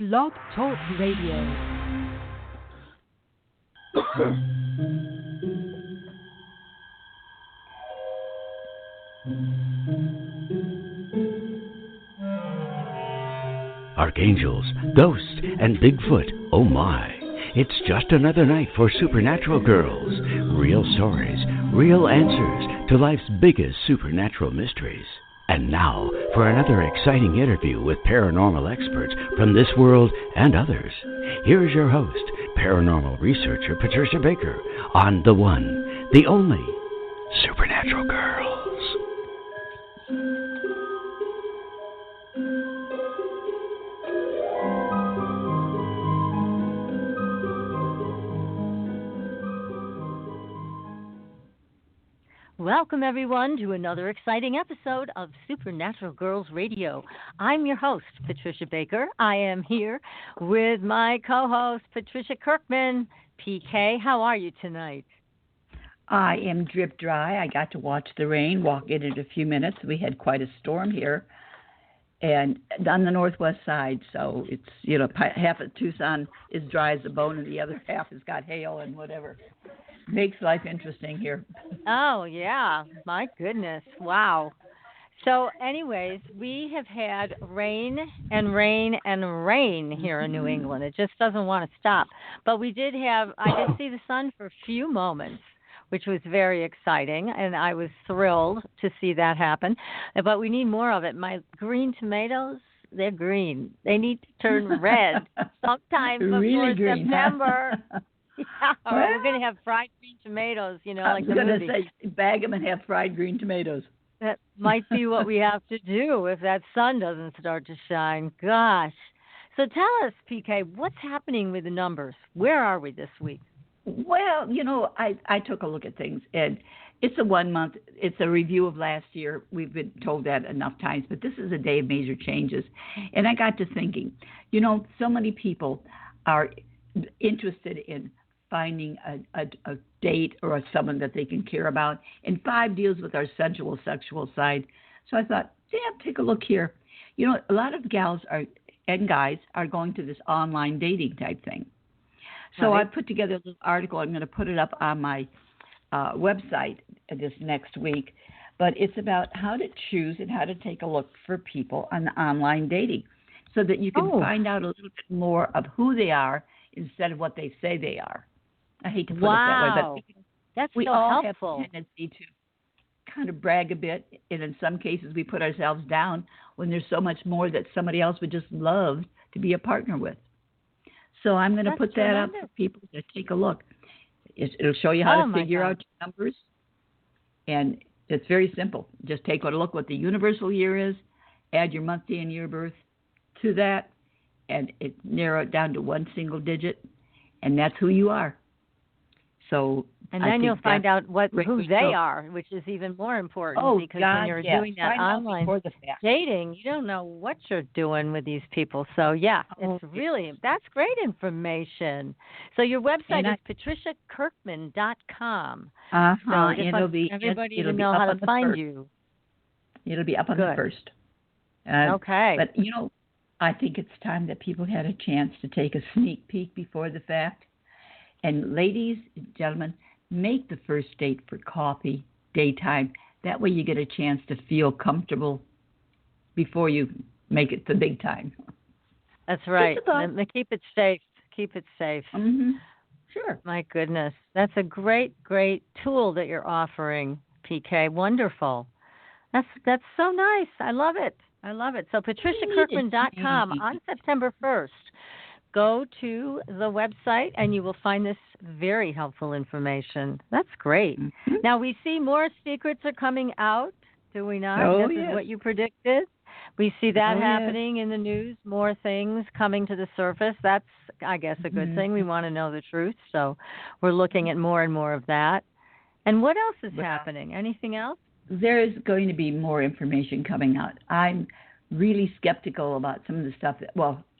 Blog Talk Radio. Archangels, ghosts, and Bigfoot, oh my. It's just another night for Supernatural Girls. Real stories, real answers to life's biggest supernatural mysteries. And now, for another exciting interview with paranormal experts from this world and others. Here's your host, paranormal researcher Patricia Baker, on the one, the only, Supernatural Girls. Welcome, everyone, to another exciting episode of Supernatural Girls Radio. I'm your host, Patricia Baker. I am here with my co-host, Patricia Kirkman. PK, how are you tonight? I am drip dry. I got to watch the rain, walk in a few minutes. We had quite a storm here, and on the northwest side, so it's, half of Tucson is dry as a bone, and the other half has got hail and whatever. Makes life interesting here. Oh, yeah. My goodness. Wow. So, anyways, we have had rain and rain and rain here in New England. It just doesn't want to stop. But I did see the sun for a few moments, which was very exciting, and I was thrilled to see that happen. But we need more of it. My green tomatoes, they're green. They need to turn red sometime before really green, September. Huh? Yeah, we're going to have fried green tomatoes, like the movie. I was going to say, bag them and have fried green tomatoes. That might be what we have to do if that sun doesn't start to shine. Gosh. So tell us, PK, what's happening with the numbers? Where are we this week? Well, I took a look at things, and it's a 1 month. It's a review of last year. We've been told that enough times, but this is a day of major changes. And I got to thinking, so many people are interested in finding a date or someone that they can care about. And 5 deals with our sensual, sexual side. So I thought, take a look here. A lot of gals and guys are going to this online dating type thing. So right. I put together a little article. I'm going to put it up on my website this next week. But it's about how to choose and how to take a look for people on online dating so that you can find out a little bit more of who they are instead of what they say they are. I hate to put it that way, but that's we so all helpful. have a tendency to kind of brag a bit, and in some cases we put ourselves down when there's so much more that somebody else would just love to be a partner with. So I'm going to put that up for people to take a look. It'll show you how to figure out your numbers, and it's very simple. Just take a look what the universal year is, add your month, day, and year of birth to that, and it narrow it down to one single digit, and that's who you are. So, and then you'll find out who they are, which is even more important because when you're doing that online dating, you don't know what you're doing with these people. So, that's great information. So your website is patriciakirkman.com. So it'll be everybody to know how to find you. It'll be up on the 1st. Okay. But, I think it's time that people had a chance to take a sneak peek before the fact. And ladies and gentlemen, make the first date for coffee, daytime. That way you get a chance to feel comfortable before you make it the big time. That's right. And keep it safe. Keep it safe. Mm-hmm. Sure. My goodness. That's a great, great tool that you're offering, PK. Wonderful. That's so nice. I love it. So patriciakirkman.com on September 1st. Go to the website and you will find this very helpful information. That's great. Mm-hmm. Now we see more secrets are coming out, do we not? This is what you predicted. We see that happening in the news, more things coming to the surface. That's, I guess, a good thing. We want to know the truth, so we're looking at more and more of that. And what else is happening? Anything else? There is going to be more information coming out. I'm really skeptical about some of the stuff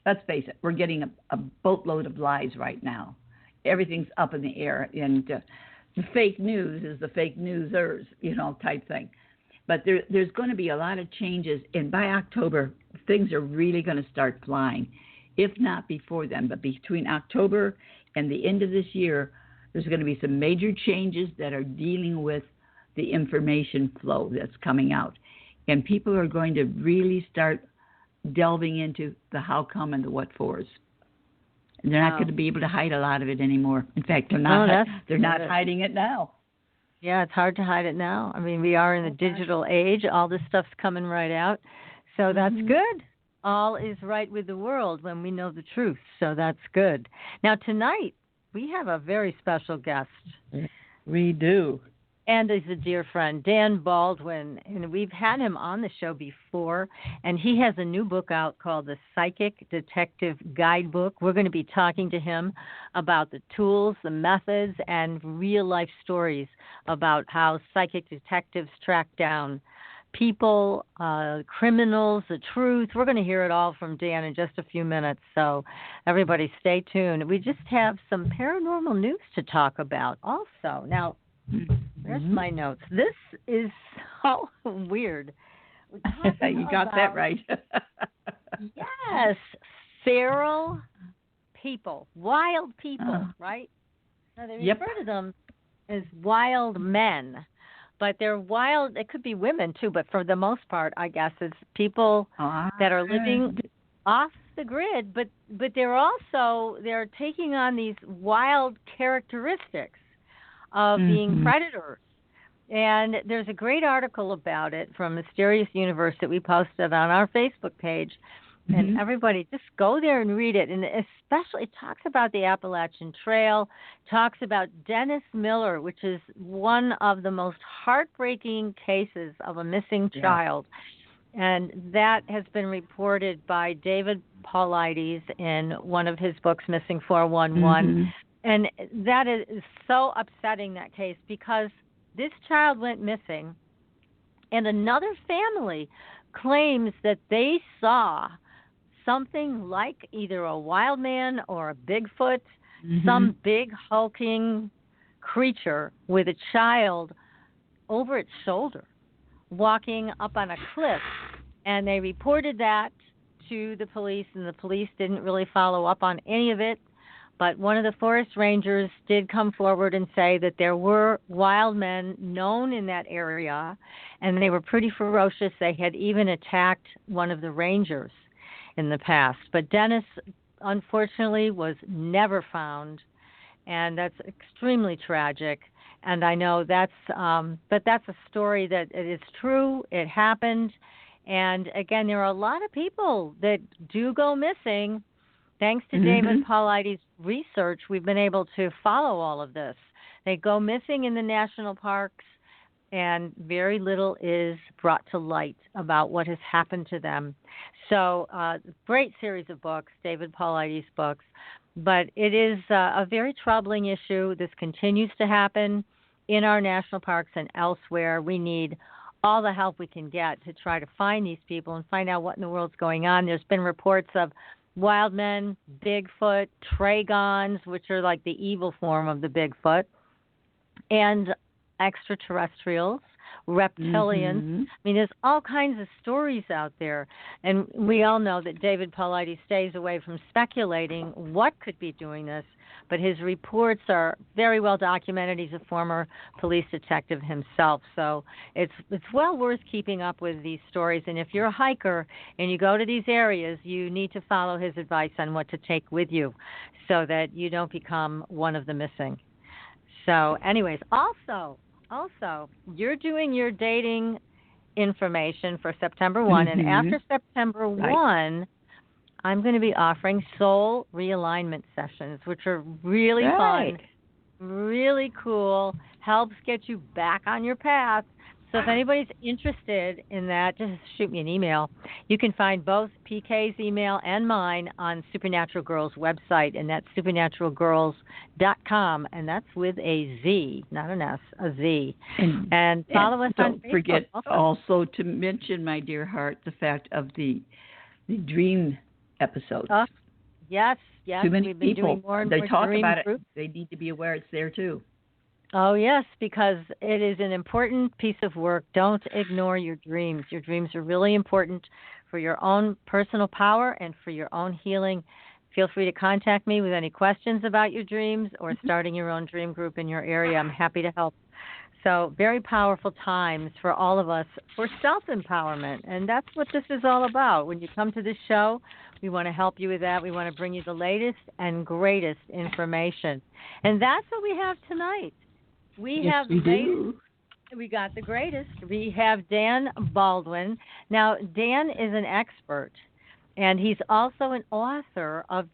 let's face it, we're getting a boatload of lies right now. Everything's up in the air, and the fake news is the fake newsers, type thing. But there's going to be a lot of changes, and by October, things are really going to start flying. if not before then, but between October and the end of this year, there's going to be some major changes that are dealing with the information flow that's coming out. And people are going to really start delving into the how come and the what fors. And they're not going to be able to hide a lot of it anymore. In fact, they're not hiding it now. Yeah, it's hard to hide it now. I mean, we are in the digital age. All this stuff's coming right out. So that's good. All is right with the world when we know the truth. So that's good. Now, tonight, we have a very special guest. We do. And he's a dear friend, Dan Baldwin. And we've had him on the show before. And he has a new book out called The Psychic Detective Guidebook. We're going to be talking to him about the tools, the methods, and real-life stories about how psychic detectives track down people, criminals, the truth. We're going to hear it all from Dan in just a few minutes. So everybody stay tuned. We just have some paranormal news to talk about also. Now, there's my notes. This is so weird. You got that right. Yes. Feral people. Wild people, right? Now, they refer to them as wild men. But they're wild. It could be women, too. But for the most part, I guess, it's people that are living off the grid. But they're taking on these wild characteristics of being predators. And there's a great article about it from Mysterious Universe that we posted on our Facebook page. And everybody, just go there and read it. And especially, it talks about the Appalachian Trail, talks about Dennis Miller, which is one of the most heartbreaking cases of a missing child. And that has been reported by David Paulides in one of his books, Missing 411. And that is so upsetting, that case, because this child went missing, and another family claims that they saw something like either a wild man or a Bigfoot, some big hulking creature with a child over its shoulder walking up on a cliff. And they reported that to the police, and the police didn't really follow up on any of it. But one of the forest rangers did come forward and say that there were wild men known in that area, and they were pretty ferocious. They had even attacked one of the rangers in the past. But Dennis, unfortunately, was never found, and that's extremely tragic. And I know that's a story that it is true. It happened. And again, there are a lot of people that do go missing. Thanks to David Paulides' research, we've been able to follow all of this. They go missing in the national parks, and very little is brought to light about what has happened to them. So, great series of books, David Paulides' books. But it is a very troubling issue. This continues to happen in our national parks and elsewhere. We need all the help we can get to try to find these people and find out what in the world's going on. There's been reports of wild men, Bigfoot, Tragons, which are like the evil form of the Bigfoot, and extraterrestrials, reptilians. I mean, there's all kinds of stories out there. And we all know that David Paulides stays away from speculating what could be doing this, but his reports are very well documented. He's a former police detective himself. So it's well worth keeping up with these stories. And if you're a hiker and you go to these areas, you need to follow his advice on what to take with you so that you don't become one of the missing. So anyways, also, you're doing your dating information for September 1, and after September 1, I'm going to be offering soul realignment sessions, which are really fun, really cool, helps get you back on your path. So if anybody's interested in that, just shoot me an email. You can find both PK's email and mine on Supernatural Girls' website, and that's supernaturalgirls.com, and that's with a Z, not an S, a Z. And follow us on Facebook. Don't forget also to mention, my dear heart, the fact of the dream episodes. Yes. Too many We've been people, doing more and they more talk dream about groups. it. They need to be aware it's there, too. Oh, yes, because it is an important piece of work. Don't ignore your dreams. Your dreams are really important for your own personal power and for your own healing feel free to contact me with any questions about your dreams or starting your own dream group in your area. I'm happy to help. So very powerful times for all of us for self-empowerment. And that's what this is all about. When you come to this show, we want to help you with that. We want to bring you the latest and greatest information. And that's what we have tonight. We got the greatest. We have Dan Baldwin. Now, Dan is an expert, and he's also an author of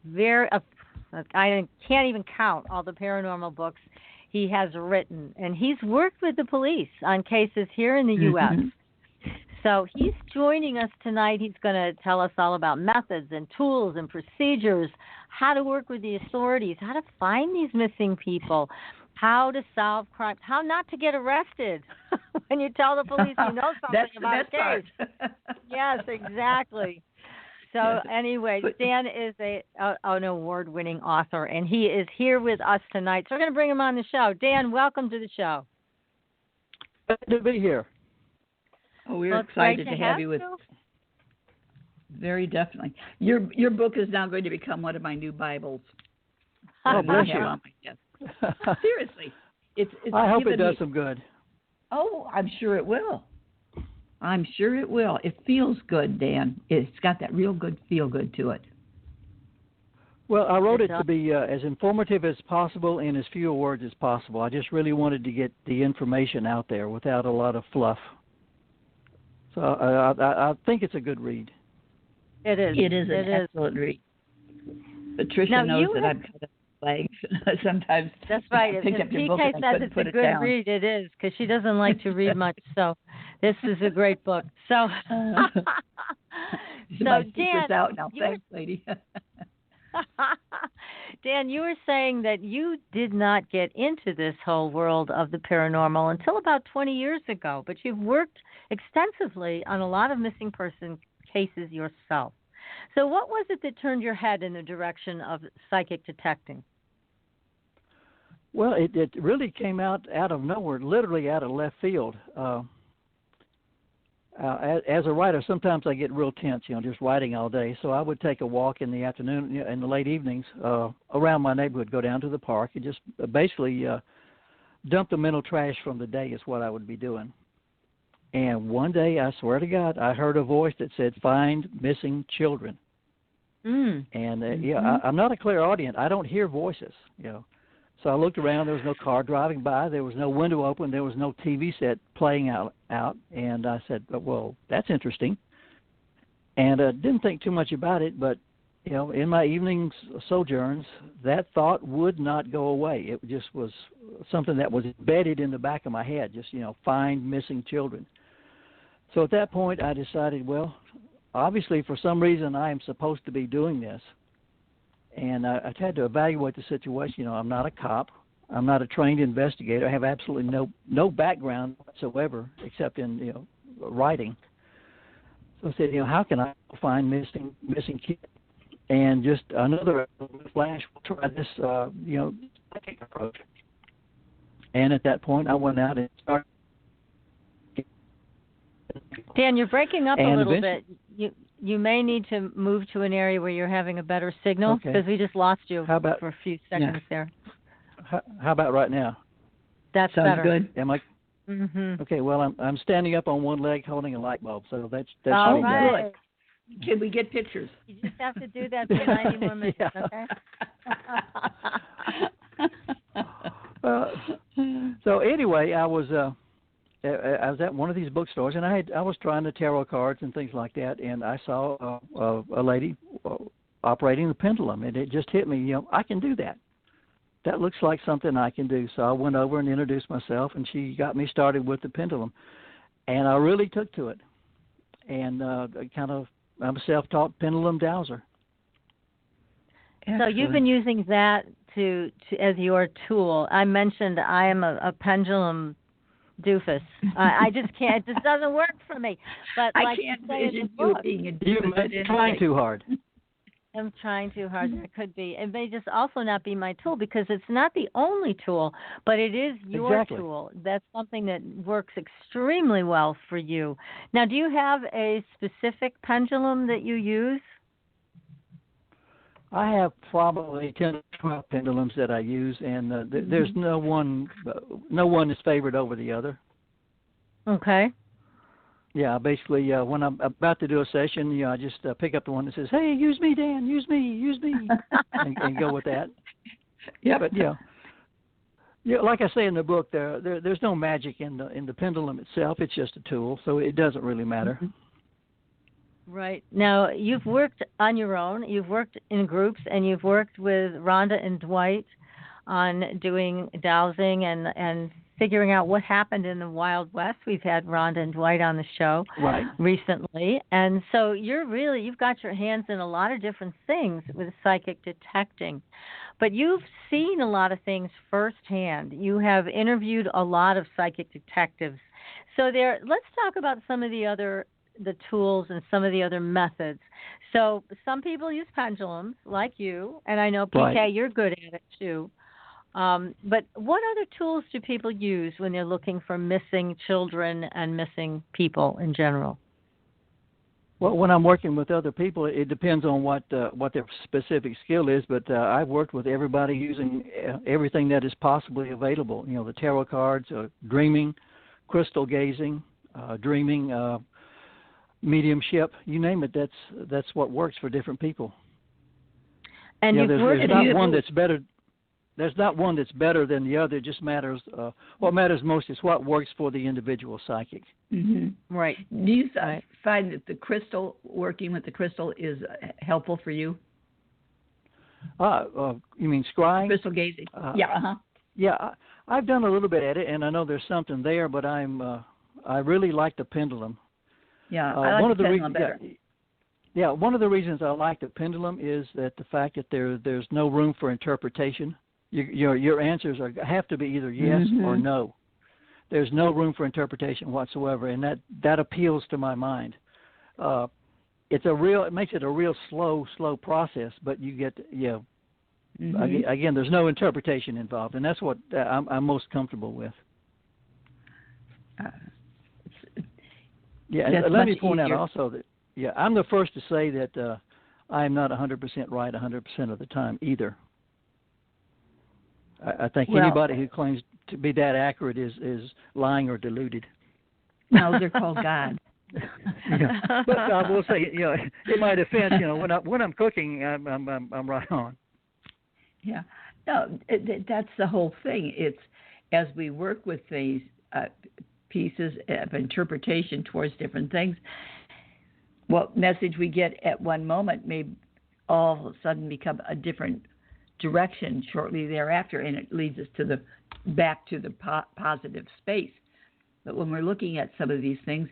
I can't even count all the paranormal books he has written. And he's worked with the police on cases here in the U.S. So he's joining us tonight. He's going to tell us all about methods and tools and procedures, how to work with the authorities, how to find these missing people, how to solve crime, how not to get arrested when you tell the police you know something about a case. Yes, exactly. So anyway, Dan is an award-winning author, and he is here with us tonight. So we're going to bring him on the show. Dan, welcome to the show. Glad to be here. Oh, we're excited to have you with. Very definitely. Your book is now going to become one of my new Bibles. Oh, bless you. Seriously, it's I hope it does some good. Oh, I'm sure it will. I'm sure it will. It feels good, Dan. It's got that real good feel good to it. Well, I wrote it to be as informative as possible in as few words as possible. I just really wanted to get the information out there without a lot of fluff. So I think it's a good read. It is. It is an excellent read. Patricia knows that I'm kind of legs sometimes. That's right. If PK says it's a good read, it is, because she doesn't like to read much. So this is a great book. So, my secret's out now. Thanks, lady. Dan, you were saying that you did not get into this whole world of the paranormal until about 20 years ago, but you've worked extensively on a lot of missing person cases yourself. So what was it that turned your head in the direction of psychic detecting? Well, it really came out of nowhere, literally out of left field. As a writer, sometimes I get real tense, just writing all day. So I would take a walk in the afternoon, in the late evenings, around my neighborhood, go down to the park, and just basically dump the mental trash from the day is what I would be doing. And one day, I swear to God, I heard a voice that said, "Find missing children." And I'm not a clairaudient. I don't hear voices, So I looked around. There was no car driving by. There was no window open. There was no TV set playing out. And I said, well, that's interesting. And I didn't think too much about it. But, in my evening sojourns, that thought would not go away. It just was something that was embedded in the back of my head, just, find missing children. So at that point, I decided, well, obviously for some reason I am supposed to be doing this. And I had to evaluate the situation. I'm not a cop. I'm not a trained investigator. I have absolutely no background whatsoever except in writing. So I said, how can I find missing kids? And just another flash, we'll try this psychic approach. And at that point, I went out and started. Dan, you're breaking up a little bit. You may need to move to an area where you're having a better signal, because we just lost you for a few seconds there. How about right now? That's Sounds better. Good. Am I? Mm-hmm. Okay. Well, I'm standing up on one leg holding a light bulb, so that's all right. Good. Can we get pictures? You just have to do that for 90 more minutes, okay? So anyway, I was at one of these bookstores, and I was trying the tarot cards and things like that, and I saw a lady operating the pendulum, and it just hit me, I can do that. That looks like something I can do. So I went over and introduced myself, and she got me started with the pendulum, and I really took to it, and I'm a self-taught pendulum dowser. So you've been using that to as your tool. I mentioned I am a pendulum doofus. I just can't. It just doesn't work for me. But I can't envision you being a doofus. You're trying too hard. I'm trying too hard. That could be. It may just also not be my tool, because it's not the only tool, but it is your tool. That's something that works extremely well for you. Now, do you have a specific pendulum that you use? I have probably 10 or 12 pendulums that I use, and there's no one is favored over the other. Okay. Yeah, basically, when I'm about to do a session, I just pick up the one that says, "Hey, use me, Dan, use me," and go with that. Yeah, but like I say in the book, there's no magic in the pendulum itself. It's just a tool, so it doesn't really matter. Right. Now, you've worked on your own, you've worked in groups, and you've worked with Rhonda and Dwight on doing dowsing and figuring out what happened in the Wild West. We've had Rhonda and Dwight on the show recently. And so you've got your hands in a lot of different things with psychic detecting. But you've seen a lot of things firsthand. You have interviewed a lot of psychic detectives. So let's talk about some of the tools and some of the other methods. So some people use pendulums like you, and I know, PK, you're good at it too. But what other tools do people use when they're looking for missing children and missing people in general? Well, when I'm working with other people, it depends on what their specific skill is, but I've worked with everybody using everything that is possibly available. The tarot cards, dreaming, crystal gazing, dreaming, mediumship, you name it. That's what works for different people. And there's not one that's better. There's not one that's better than the other. It just matters. What matters most is what works for the individual psychic. Mm-hmm. Right. Do you find that working with the crystal is helpful for you? You mean scrying? Crystal gazing. Yeah, I've done a little bit at it, and I know there's something there, but I really like the pendulum. Yeah, I like the pendulum better. Yeah, one of the reasons I like the pendulum is that the fact that there's no room for interpretation. Your answers have to be either yes or no. There's no room for interpretation whatsoever, and that appeals to my mind. It makes it a real slow process, but you get again, there's no interpretation involved, and that's what I'm most comfortable with. Let me point out also that I'm the first to say that I am not 100% right 100% of the time either. I think anybody who claims to be that accurate is lying or deluded. No, they're called God. But I will say, in my defense, when I'm cooking, I'm right on. Yeah, no, that's the whole thing. It's as we work with these pieces of interpretation towards different things, what message we get at one moment may all of a sudden become a different direction shortly thereafter, and it leads us back to the positive space. But when we're looking at some of these things,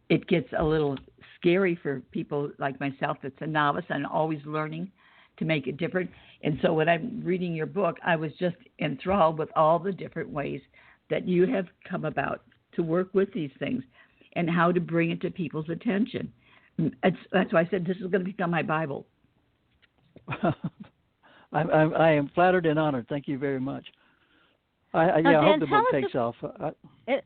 it gets a little scary for people like myself that's a novice and always learning to make it different. And so when I'm reading your book, I was just enthralled with all the different ways that you have come about to work with these things and how to bring it to people's attention. That's why I said this is going to become my Bible. I am flattered and honored. Thank you very much. I hope the book takes off.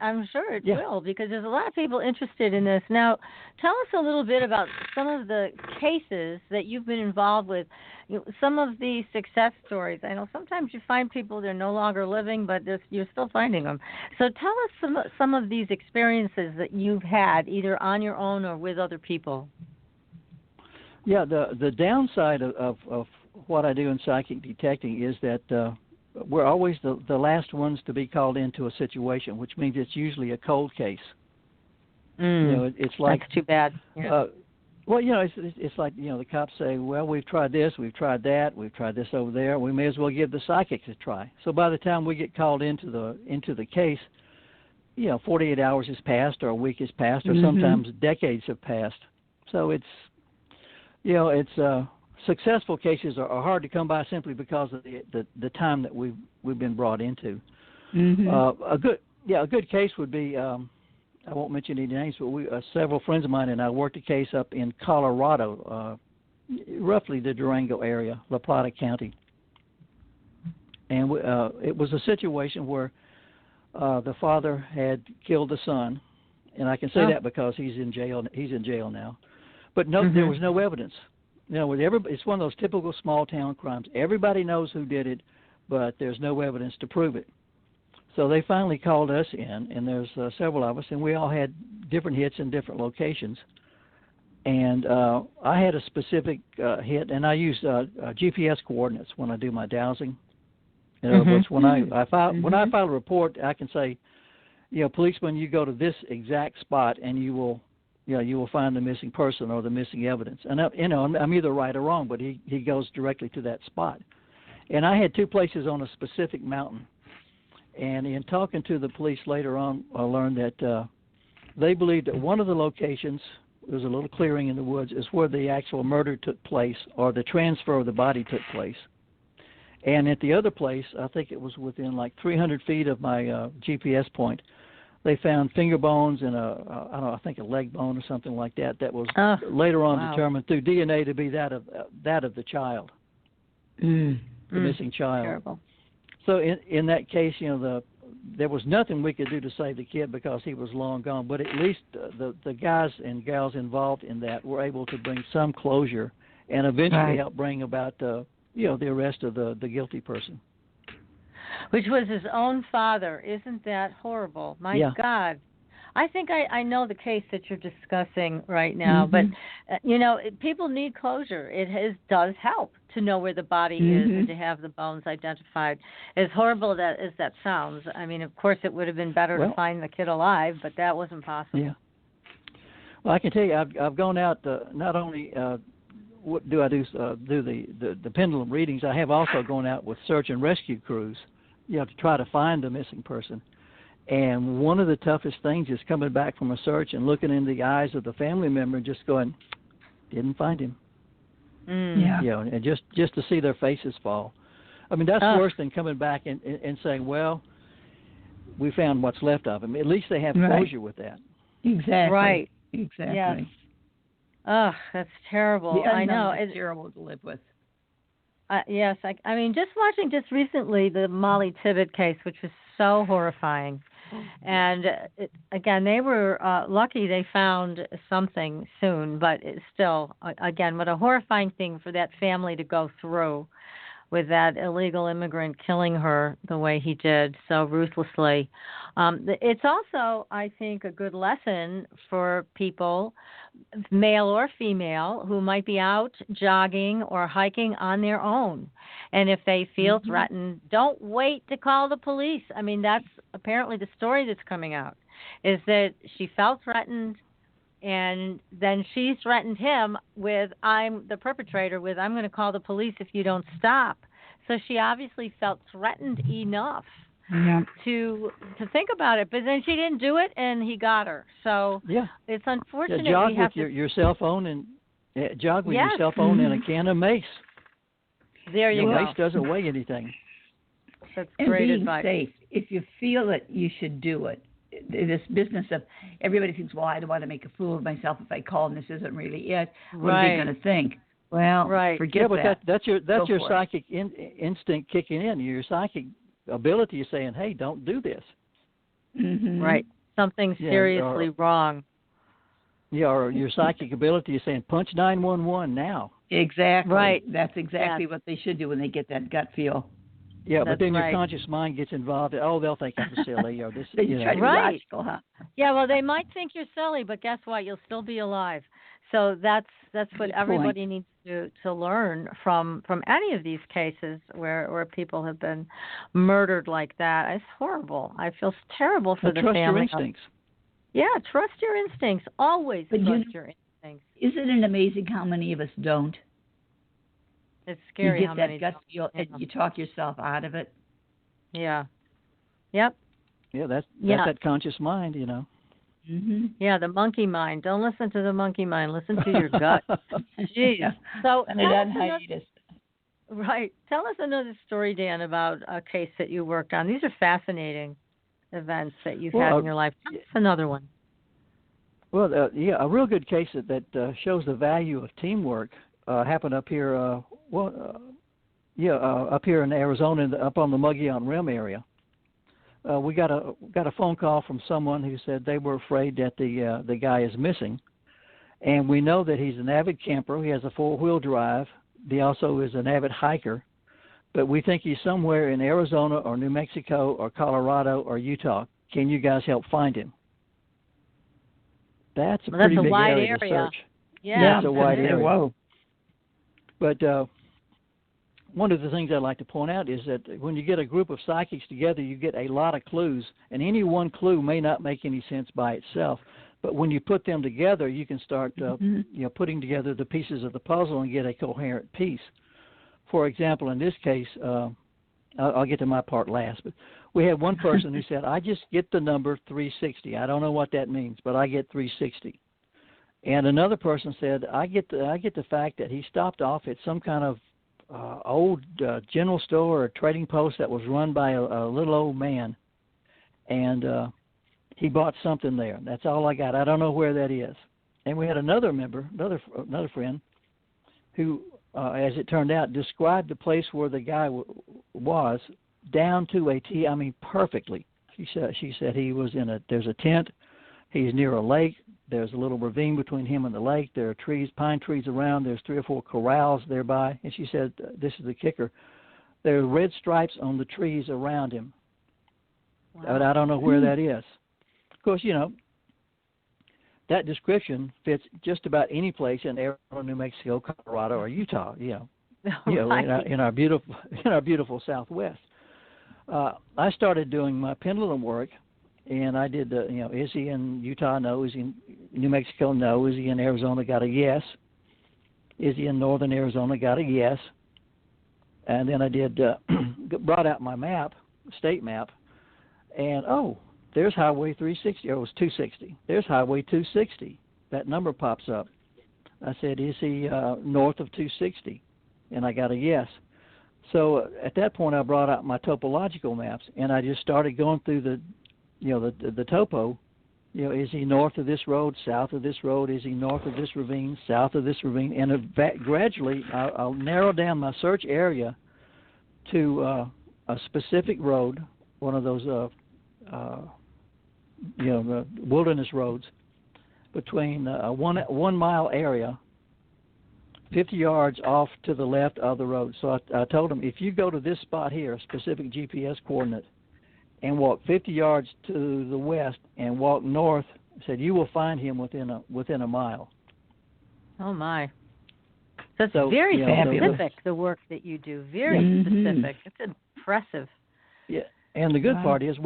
I'm sure it will, because there's a lot of people interested in this. Now, tell us a little bit about some of the cases that you've been involved with, some of the success stories. I know sometimes you find people, they're no longer living, but you're still finding them. So tell us some of these experiences that you've had, either on your own or with other people. Yeah, the downside of what I do in psychic detecting is that we're always the last ones to be called into a situation, which means it's usually a cold case. It's like, that's too bad. Yeah. It's like the cops say, well, we've tried this, we've tried that, we've tried this over there. We may as well give the psychics a try. So by the time we get called into the case, 48 hours has passed, or a week has passed, or sometimes decades have passed. So it's successful cases are hard to come by simply because of the time that we've been brought into. A good case would be, I won't mention any names, but several friends of mine and I worked a case up in Colorado, roughly the Durango area, La Plata County, and it was a situation where the father had killed the son, and I can say that because he's in jail. He's in jail now, but there was no evidence. it's one of those typical small town crimes. Everybody knows who did it, but there's no evidence to prove it. So they finally called us in, and there's several of us, and we all had different hits in different locations. And I had a specific hit, and I use GPS coordinates when I do my dowsing. In other words, when I file a report, I can say, policeman, you go to this exact spot, and you will find the missing person or the missing evidence. And I'm either right or wrong, but he goes directly to that spot. And I had 2 places on a specific mountain. And in talking to the police later on, I learned that they believed that one of the locations, there's a little clearing in the woods, is where the actual murder took place or the transfer of the body took place. And at the other place, I think it was within like 300 feet of my GPS point, they found finger bones and I think a leg bone or something like that. That was later on determined through DNA to be that of the child, the missing child. Terrible. So in that case, there was nothing we could do to save the kid because he was long gone. But at least the guys and gals involved in that were able to bring some closure and eventually help bring about the arrest of the guilty person. Which was his own father. Isn't that horrible? My God. I think I know the case that you're discussing right now, but, people need closure. It does help to know where the body is and to have the bones identified. As horrible as that sounds, I mean, of course, it would have been better to find the kid alive, but that wasn't possible. Yeah. Well, I can tell you, I've gone out not only what do I do the pendulum readings, I have also gone out with search and rescue crews, to try to find the missing person. And one of the toughest things is coming back from a search and looking in the eyes of the family member and just going, didn't find him. And just to see their faces fall. I mean, that's worse than coming back and saying, well, we found what's left of him. At least they have closure with that. Exactly. Right. Exactly. Yes. Oh, that's terrible. I know. It's terrible to live with. Yes. I mean, just watching recently the Molly Tibbet case, which was so horrifying. And again, they were lucky they found something soon, but it's still, again, what a horrifying thing for that family to go through with that illegal immigrant killing her the way he did so ruthlessly. It's also, I think, a good lesson for people, male or female, who might be out jogging or hiking on their own. And if they feel threatened, don't wait to call the police. I mean, that's apparently the story that's coming out, is that she felt threatened, and then she threatened him with, I'm the perpetrator, with, I'm going to call the police if you don't stop. So she obviously felt threatened enough to think about it. But then she didn't do it, and he got her. So it's unfortunate. Jog with your cell phone and jog with your cell phone and a can of mace. There you go. Mace doesn't weigh anything. That's and great being advice. Safe. If you feel that you should do it, this business of everybody thinks, well, I don't want to make a fool of myself if I call and this isn't really it. What are they going to think? Well, forget that. That's your psychic instinct kicking in. Your psychic ability is saying, hey, don't do this. Right. Something's seriously wrong. Yeah, or your psychic ability is saying, punch 911 now. Exactly. Right. That's exactly what they should do when they get that gut feel. Yeah, but then your conscious mind gets involved. Oh, they'll think I'm silly. Or this, try to be logical, huh? Yeah, well, they might think you're silly, but guess what? You'll still be alive. So that's what everybody needs to learn from any of these cases where people have been murdered like that. It's horrible. I feel terrible for the family. Trust your instincts. Yeah, trust your instincts. Always trust your instincts. Isn't it amazing how many of us don't? It's scary you how get that many gut feel and you talk yourself out of it. Yeah. Yep. Yeah, that's that conscious mind, Yeah, the monkey mind. Don't listen to the monkey mind. Listen to your gut. Jeez. So right. Tell us another story, Dan, about a case that you worked on. These are fascinating events that you've had in your life. Tell us another one. Well, a real good case that shows the value of teamwork happened up here. Up here in Arizona, up on the Mogollon Rim area. We got a phone call from someone who said they were afraid that the guy is missing, And we know that he's an avid camper. He has a 4-wheel drive. He also is an avid hiker. But we think he's somewhere in Arizona or New Mexico or Colorado or Utah. Can you guys help find him? That's a pretty big wide area to search. Yeah, that's a wide area. Whoa. But one of the things I'd like to point out is that when you get a group of psychics together, you get a lot of clues. And any one clue may not make any sense by itself. But when you put them together, you can start putting together the pieces of the puzzle and get a coherent piece. For example, in this case, I'll get to my part last, but we had one person who said, I just get the number 360. I don't know what that means, but I get 360. And another person said, I get the fact that he stopped off at some kind of old general store or trading post that was run by a little old man, and he bought something there. That's all I got. I don't know where that is. And we had another member, another friend, who, as it turned out, described the place where the guy was down to a T. I mean, perfectly. She said he was there's a tent. He's near a lake. There's a little ravine between him and the lake. There are trees, pine trees around. There's 3 or 4 corrals nearby. And she said, this is the kicker, there are red stripes on the trees around him. Wow. But I don't know where that is. Of course, that description fits just about any place in Arizona, New Mexico, Colorado, or Utah. In our beautiful Southwest. I started doing my pendulum work, and I did is he in Utah? No. Is he in New Mexico? No. Is he in Arizona? Got a yes. Is he in northern Arizona? Got a yes. And then I did brought out my map, state map, and there's Highway 360. Or it was 260. There's Highway 260. That number pops up. I said, is he north of 260? And I got a yes. So at that point, I brought out my topological maps, and I just started going through the topo. Is he north of this road, south of this road? Is he north of this ravine, south of this ravine? And gradually, I'll narrow down my search area to a specific road, one of those the wilderness roads, between a 1 mile area, 50 yards off to the left of the road. So I told them, if you go to this spot here, a specific GPS coordinate, and walk 50 yards to the west and walk north, I said, you will find him within a mile. Oh, my. That's very specific, the work that you do. Very specific. It's impressive. Yeah, and the good part is,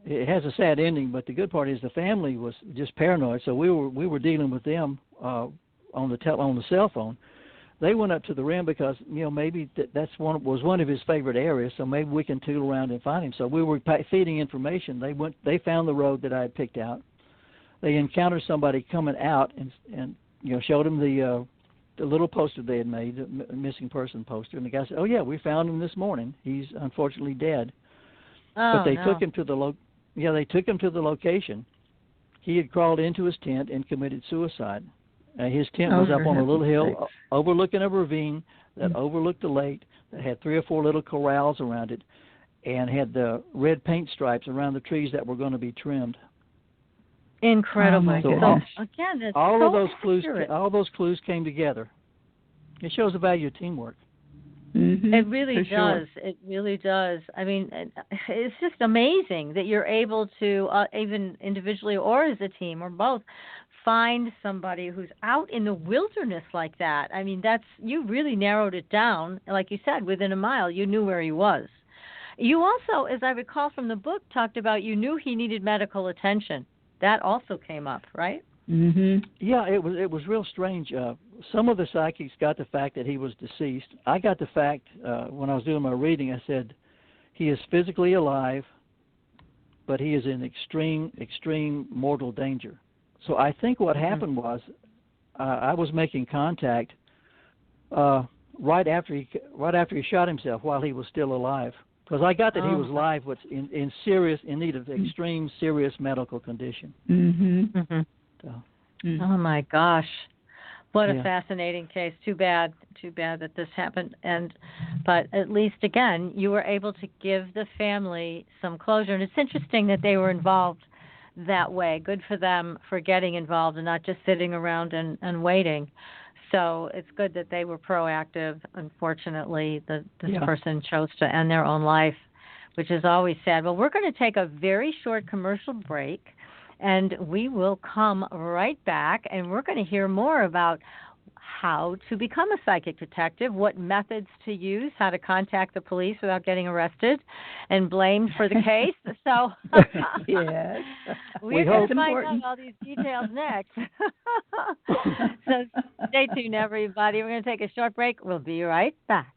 it has a sad ending, but the good part is the family was just paranoid. So we were dealing with them on the cell phone. They went up to the rim because maybe that's was one of his favorite areas. So maybe we can tool around and find him. So we were feeding information. They found the road that I had picked out. They encountered somebody coming out and showed them the little poster they had made, the missing person poster. And the guy said, "Oh yeah, we found him this morning. He's unfortunately dead." But they took him to the location. He had crawled into his tent and committed suicide. His tent was up on a little hill overlooking a ravine that overlooked the lake, that had 3 or 4 little corrals around it, and had the red paint stripes around the trees that were going to be trimmed. Incredible. All those clues came together. It shows the value of teamwork. Mm-hmm. It really does. Sure. It really does. I mean, it's just amazing that you're able to, even individually or as a team or both, find somebody who's out in the wilderness like that. I mean, you really narrowed it down. Like you said, within a mile, you knew where he was. You also, as I recall from the book, talked about you knew he needed medical attention. That also came up, right? Mm-hmm. Yeah, it was real strange. Some of the psychics got the fact that he was deceased. I got the fact when I was doing my reading. I said he is physically alive, but he is in extreme mortal danger. So I think what happened was I was making contact right after he shot himself while he was still alive, because I got that he was alive, but in need of extreme serious medical condition. Mm-hmm. Mm-hmm. So. Oh my gosh, what a fascinating case. Too bad that this happened. But at least again, you were able to give the family some closure, and it's interesting that they were involved that way. Good for them for getting involved and not just sitting around and waiting. So it's good that they were proactive. Unfortunately, this person chose to end their own life, which is always sad. Well, we're going to take a very short commercial break, and we will come right back, and we're going to hear more about how to become a psychic detective, what methods to use, how to contact the police without getting arrested and blamed for the case. So yes, we're going to find out all these details next. So stay tuned, everybody. We're going to take a short break. We'll be right back.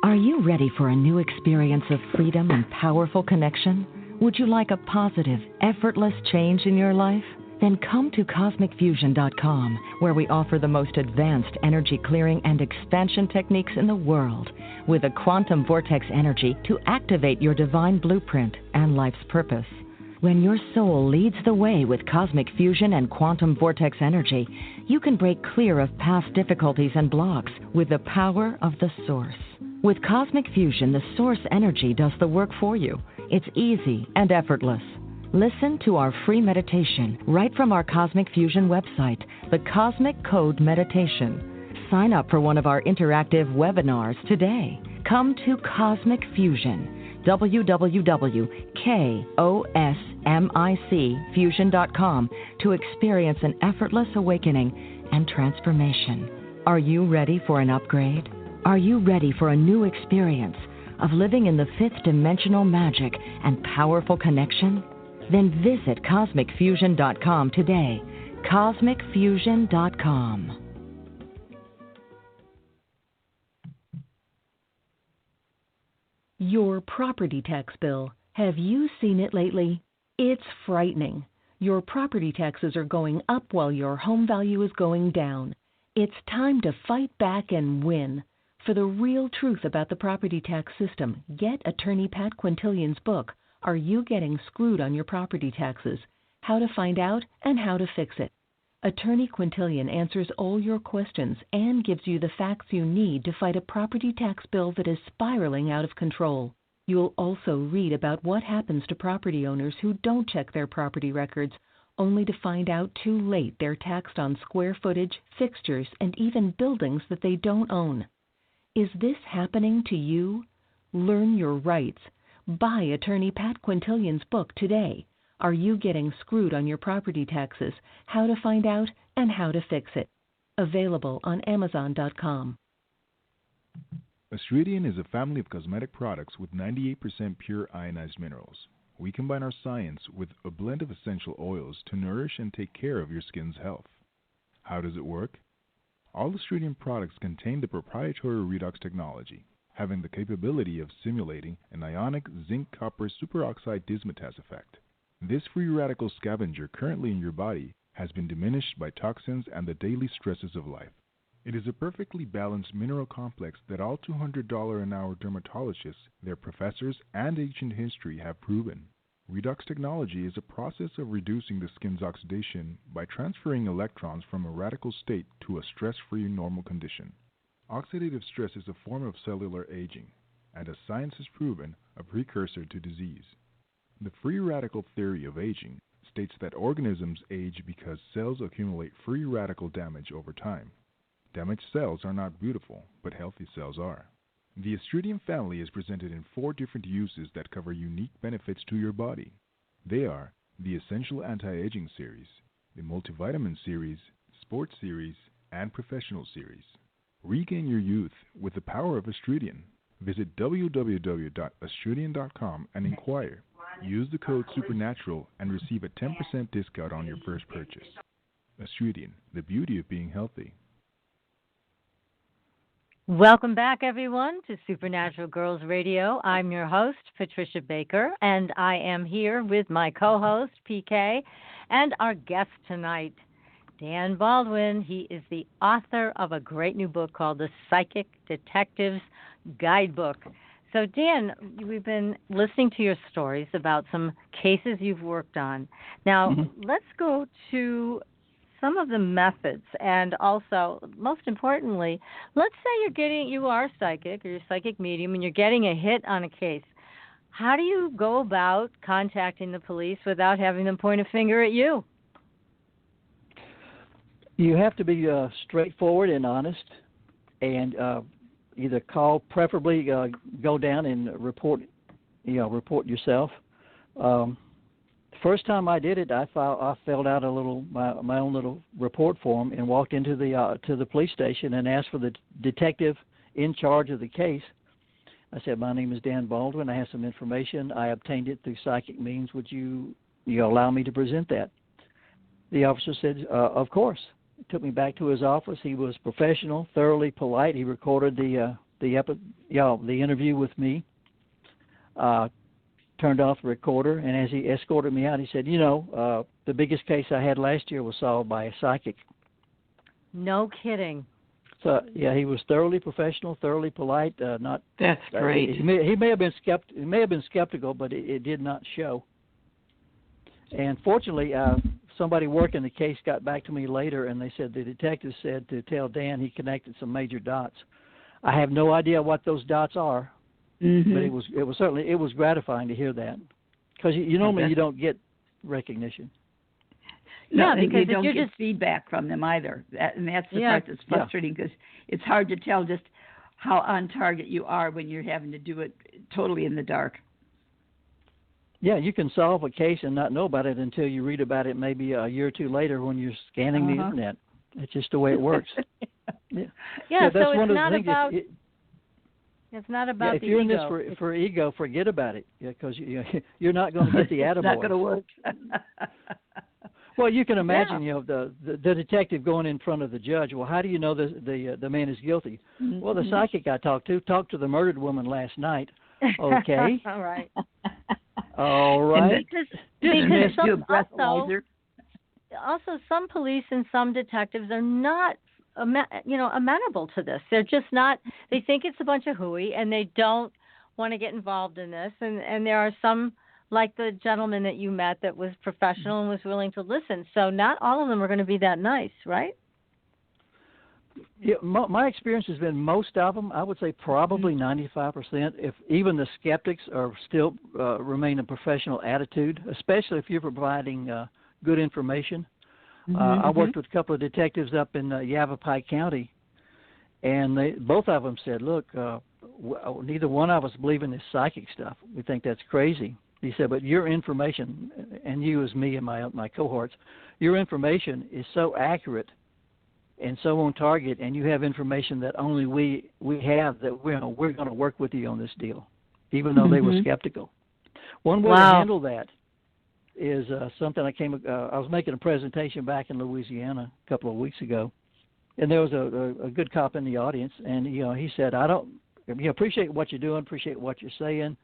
Are you ready for a new experience of freedom and powerful connection? Would you like a positive, effortless change in your life? Then come to CosmicFusion.com, where we offer the most advanced energy clearing and expansion techniques in the world, with a quantum vortex energy to activate your divine blueprint and life's purpose. When your soul leads the way with cosmic fusion and quantum vortex energy, you can break clear of past difficulties and blocks with the power of the source. With cosmic fusion, the source energy does the work for you. It's easy and effortless. Listen to our free meditation right from our Cosmic Fusion website, the Cosmic Code Meditation. Sign up for one of our interactive webinars today. Come to Cosmic Fusion, www.KOSMICfusion.com, to experience an effortless awakening and transformation. Are you ready for an upgrade? Are you ready for a new experience of living in the fifth dimensional magic and powerful connection? Then visit CosmicFusion.com today. CosmicFusion.com. Your property tax bill. Have you seen it lately? It's frightening. Your property taxes are going up while your home value is going down. It's time to fight back and win. For the real truth about the property tax system, get attorney Pat Quintilian's book, Are You Getting Screwed on Your Property Taxes? How to Find Out and How to Fix It. Attorney Quintilian answers all your questions and gives you the facts you need to fight a property tax bill that is spiraling out of control. You'll also read about what happens to property owners who don't check their property records, only to find out too late they're taxed on square footage, fixtures, and even buildings that they don't own. Is this happening to you? Learn your rights. Buy attorney Pat Quintilian's book today. Are You Getting Screwed on Your Property Taxes? How to Find Out and How to Fix It. Available on Amazon.com. Astridian is a family of cosmetic products with 98% pure ionized minerals. We combine our science with a blend of essential oils to nourish and take care of your skin's health. How does it work? All Astridian products contain the proprietary redox technology, having the capability of simulating an ionic zinc-copper superoxide dismutase effect. This free radical scavenger currently in your body has been diminished by toxins and the daily stresses of life. It is a perfectly balanced mineral complex that all $200 an hour dermatologists, their professors, and ancient history have proven. Redox technology is a process of reducing the skin's oxidation by transferring electrons from a radical state to a stress-free normal condition. Oxidative stress is a form of cellular aging, and as science has proven, a precursor to disease. The free radical theory of aging states that organisms age because cells accumulate free radical damage over time. Damaged cells are not beautiful, but healthy cells are. The Astridian family is presented in 4 different uses that cover unique benefits to your body. They are the Essential Anti-Aging Series, the Multivitamin Series, Sports Series, and Professional Series. Regain your youth with the power of Astridian. Visit www.astridian.com and inquire. Use the code SUPERNATURAL and receive a 10% discount on your first purchase. Astridian, the beauty of being healthy. Welcome back, everyone, to Supernatural Girls Radio. I'm your host, Patricia Baker, and I am here with my co-host, PK, and our guest tonight, Dan Baldwin. He is the author of a great new book called The Psychic Detective's Guidebook. So, Dan, we've been listening to your stories about some cases you've worked on. Now, let's go to some of the methods, and also, most importantly, let's say you are psychic or you're a psychic medium and you're getting a hit on a case. how do you go about contacting the police without having them point a finger at you? You have to be straightforward and honest, and either call, preferably go down and report yourself. First time I did it, I filled out my own little report form and walked into the police station and asked for the detective in charge of the case. I said, "My name is Dan Baldwin. I have some information. I obtained it through psychic means. Would you allow me to present that?" The officer said, "Of course." He took me back to his office. He was professional, thoroughly polite. He recorded the interview with me. Turned off the recorder, and as he escorted me out, he said, "The biggest case I had last year was solved by a psychic." No kidding. So yeah, he was thoroughly professional, thoroughly polite. That's great. He may have been skeptical, but it did not show. And fortunately, somebody working the case got back to me later, and they said the detective said to tell Dan he connected some major dots. I have no idea what those dots are, but it was gratifying to hear that, because you normally you don't get recognition. Yeah, because you don't get feedback from them either, and that's the part that's frustrating, because it's hard to tell just how on target you are when you're having to do it totally in the dark. Yeah, you can solve a case and not know about it until you read about it maybe a year or two later when you're scanning the internet. It's just the way it works. Yeah, that's so one it's of the not things. about. It's not about if the you're in ego. this for ego, forget about it, because you're not going to get the attaboy. It's not going to work. Well, you can imagine, the detective going in front of the judge. Well, how do you know the man is guilty? Mm-hmm. Well, the psychic I talked to the murdered woman last night. Okay. All right. All right. Also, some police and some detectives are not, amenable to this. They're just not. They think it's a bunch of hooey, and they don't want to get involved in this. And there are some, like the gentleman that you met, that was professional and was willing to listen. So not all of them are going to be that nice, right? Yeah, my experience has been most of them, I would say probably 95%, if even the skeptics are still remain a professional attitude, especially if you're providing good information. I worked with a couple of detectives up in Yavapai County, and both of them said, "Look, neither one of us believe in this psychic stuff. We think that's crazy." He said, "But your information, and you as me and my cohorts, your information is so accurate and so on target, and you have information that only we have, that we're going to work with you on this deal," even though they were skeptical. One way to handle that is something I was making a presentation back in Louisiana a couple of weeks ago, and there was a good cop in the audience, and he said, "I don't appreciate what you're doing, appreciate what you're saying,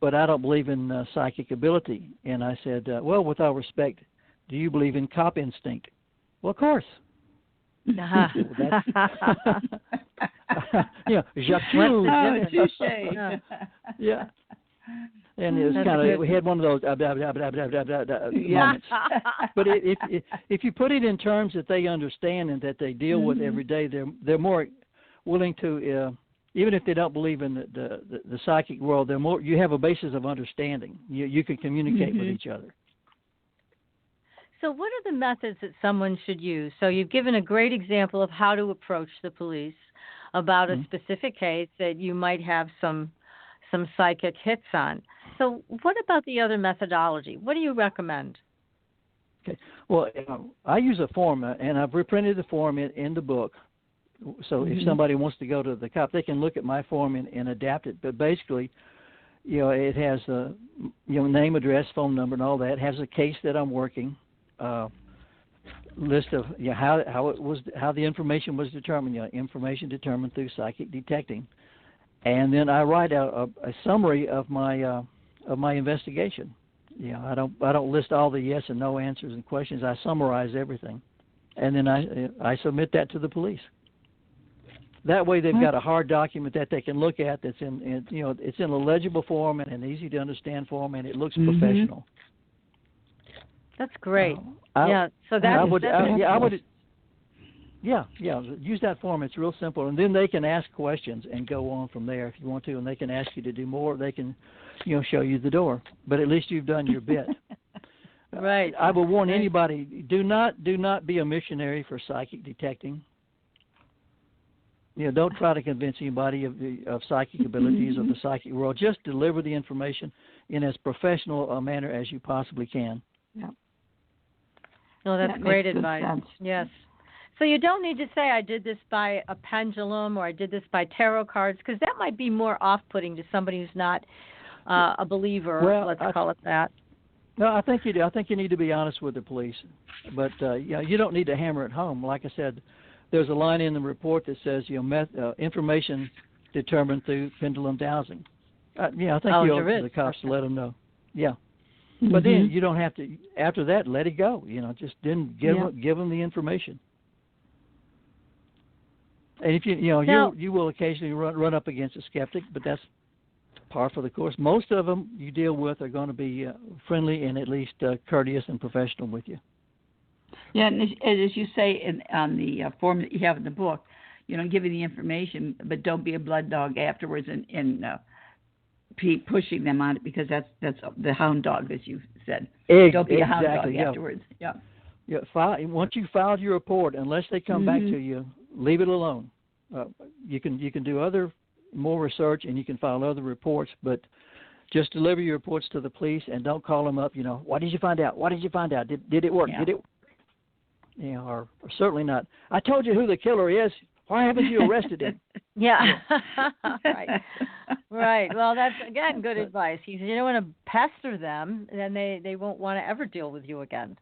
but I don't believe in psychic ability." And I said, "Well, with all respect, do you believe in cop instinct?" "Well, of course." Jacques. Yeah. And it was kind of, we had one of those moments. But if you put it in terms that they understand and that they deal with every day, they're more willing to, even if they don't believe in the psychic world, they're more. You have a basis of understanding. You can communicate with each other. So what are the methods that someone should use? So you've given a great example of how to approach the police about a specific case that you might have some psychic hits on. So what about the other methodology? What do you recommend? Okay. Well, I use a form, and I've reprinted the form in the book. So if somebody wants to go to the cop, they can look at my form and adapt it. But basically, it has a name, address, phone number, and all that. It has a case that I'm working. List of how the information was determined. Information determined through psychic detecting, and then I write out a summary of my investigation. I don't list all the yes and no answers and questions. I summarize everything, and then I submit that to the police. That way, they've got a hard document that they can look at. That's it's in a legible form and an easy to understand form, and it looks professional. That's great. So I would Yeah. Use that form. It's real simple, and then they can ask questions and go on from there if you want to. And they can ask you to do more. They can, show you the door. But at least you've done your bit. Right. I will warn anybody: do not be a missionary for psychic detecting. Don't try to convince anybody of psychic abilities of the psychic world. Just deliver the information in as professional a manner as you possibly can. Yeah. No, that's great makes good advice. sense. Yes. So you don't need to say, I did this by a pendulum or I did this by tarot cards, because that might be more off-putting to somebody who's not a believer, let's call it that. No, I think you do. I think you need to be honest with the police. But, you don't need to hammer it home. Like I said, there's a line in the report that says, information determined through pendulum dowsing. I think you owe the cops to let them know. Yeah. But then you don't have to, after that, let it go. Just didn't give them the information. And if you will occasionally run up against a skeptic, but that's par for the course. Most of them you deal with are going to be friendly and at least courteous and professional with you. Yeah, and as you say on the form that you have in the book, give you the information, but don't be a blood dog afterwards and pushing them on it, because that's the hound dog, as you said. Don't be a hound dog afterwards. Yeah. Yeah. Once you filed your report, unless they come back to you, leave it alone. You can do more research, and you can file other reports, but just deliver your reports to the police and don't call them up. What did you find out? What did you find out? Did it work? Yeah. Did it? Or certainly not. I told you who the killer is. Why haven't you arrested him? Yeah. Right. Well, that's, again, good advice. You don't want to pester them, then they won't want to ever deal with you again.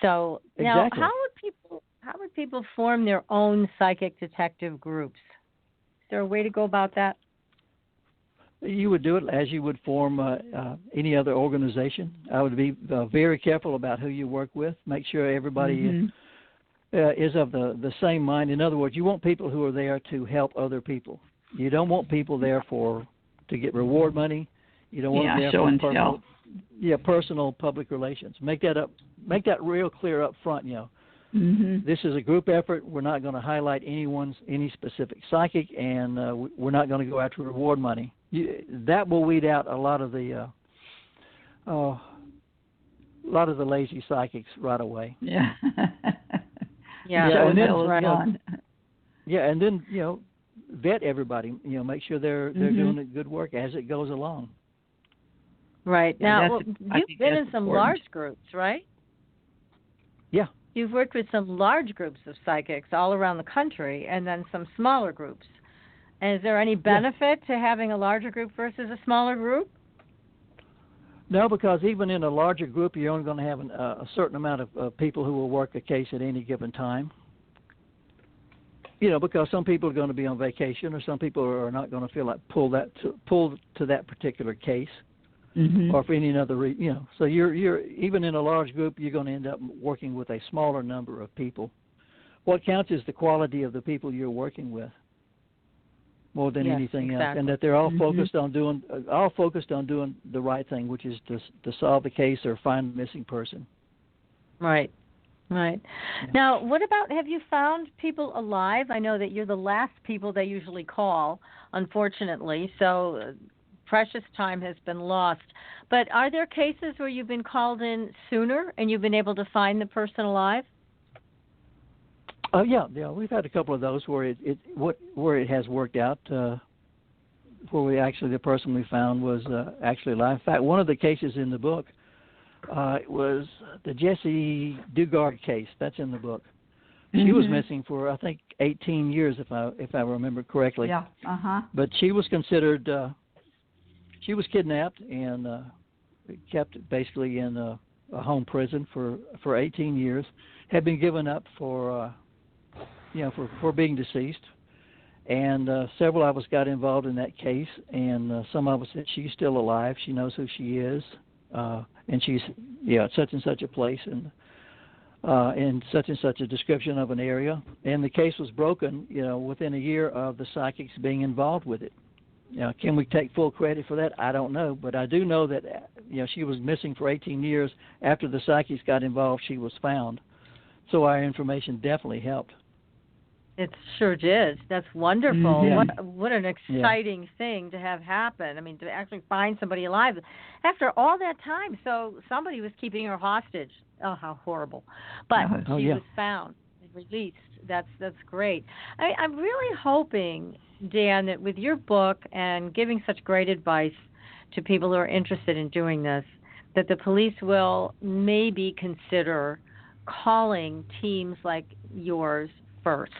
So now, exactly. how would people form their own psychic detective groups? Is there a way to go about that? You would do it as you would form any other organization. I would be very careful about who you work with. Make sure everybody is of the same mind. In other words, you want people who are there to help other people. You don't want people there to get reward money. You don't want them there for personal public relations. Make that real clear up front. This is a group effort. We're not going to highlight any specific psychic, and we're not going to go after reward money. That will weed out a lot of the lazy psychics right away. Yeah. And then, and then vet everybody. Make sure they're doing good work as it goes along. Right. Now, you've been in some large groups, right? Yeah. You've worked with some large groups of psychics all around the country, and then some smaller groups. And is there any benefit to having a larger group versus a smaller group? No, because even in a larger group, you're only going to have a certain amount of people who will work a case at any given time. Because some people are going to be on vacation, or some people are not going to feel like pull to that particular case, or for any other reason. So you're even in a large group, you're going to end up working with a smaller number of people. What counts is the quality of the people you're working with, more than anything else, and that they're all focused on doing the right thing, which is to solve the case or find the missing person. Right. Yeah. Now, what about, have you found people alive? I know that you're the last people they usually call, unfortunately, so precious time has been lost. But are there cases where you've been called in sooner and you've been able to find the person alive? Yeah, we've had a couple of those where it has worked out. Where the person we found was actually alive. In fact, one of the cases in the book was the Jessie Dugard case. That's in the book. She was missing for, I think, 18 years, if I remember correctly. Yeah. But she was considered. She was kidnapped and kept basically in a home prison for 18 years. Had been given up for being deceased, and several of us got involved in that case, and some of us said she's still alive. She knows who she is, and she's at such and such a place, and such and such a description of an area. And the case was broken, within a year of the psychics being involved with it. Can we take full credit for that? I don't know, but I do know that she was missing for 18 years. After the psychics got involved, she was found. So our information definitely helped. It sure did. That's wonderful. Mm-hmm. What an exciting thing to have happen. I mean, to actually find somebody alive after all that time. So somebody was keeping her hostage. Oh, how horrible! But she was found and released. That's great. I'm really hoping, Dan, that with your book and giving such great advice to people who are interested in doing this, that the police will maybe consider calling teams like yours first,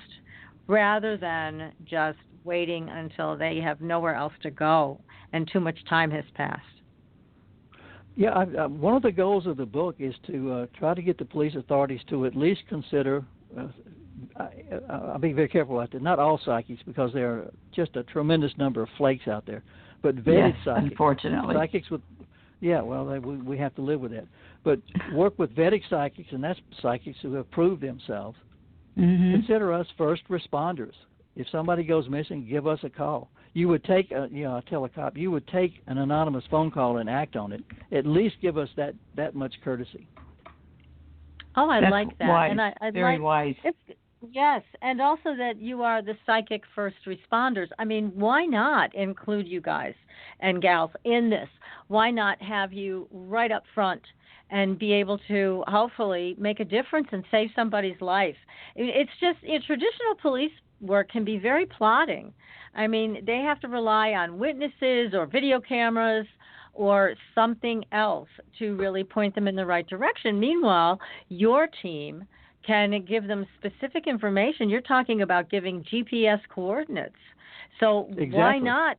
rather than just waiting until they have nowhere else to go and too much time has passed. Yeah, one of the goals of the book is to try to get the police authorities to at least consider, I'll be very careful about that, not all psychics, because there are just a tremendous number of flakes out there, but vetted psychics. Unfortunately. Psychics with, we have to live with that. But work with vetted psychics, and that's psychics who have proved themselves. Mm-hmm. Consider us first responders. If somebody goes missing, give us a call. You would take, I tell a cop, you would take an anonymous phone call and act on it. At least give us that much courtesy. Oh, I That's like that. wise. And I Very like, wise. Yes, and also that you are the psychic first responders. I mean, why not include you guys and gals in this? Why not have you right up front and be able to hopefully make a difference and save somebody's life? It's just, traditional police work can be very plodding. I mean, they have to rely on witnesses or video cameras or something else to really point them in the right direction. Meanwhile, your team can give them specific information. You're talking about giving GPS coordinates. So why not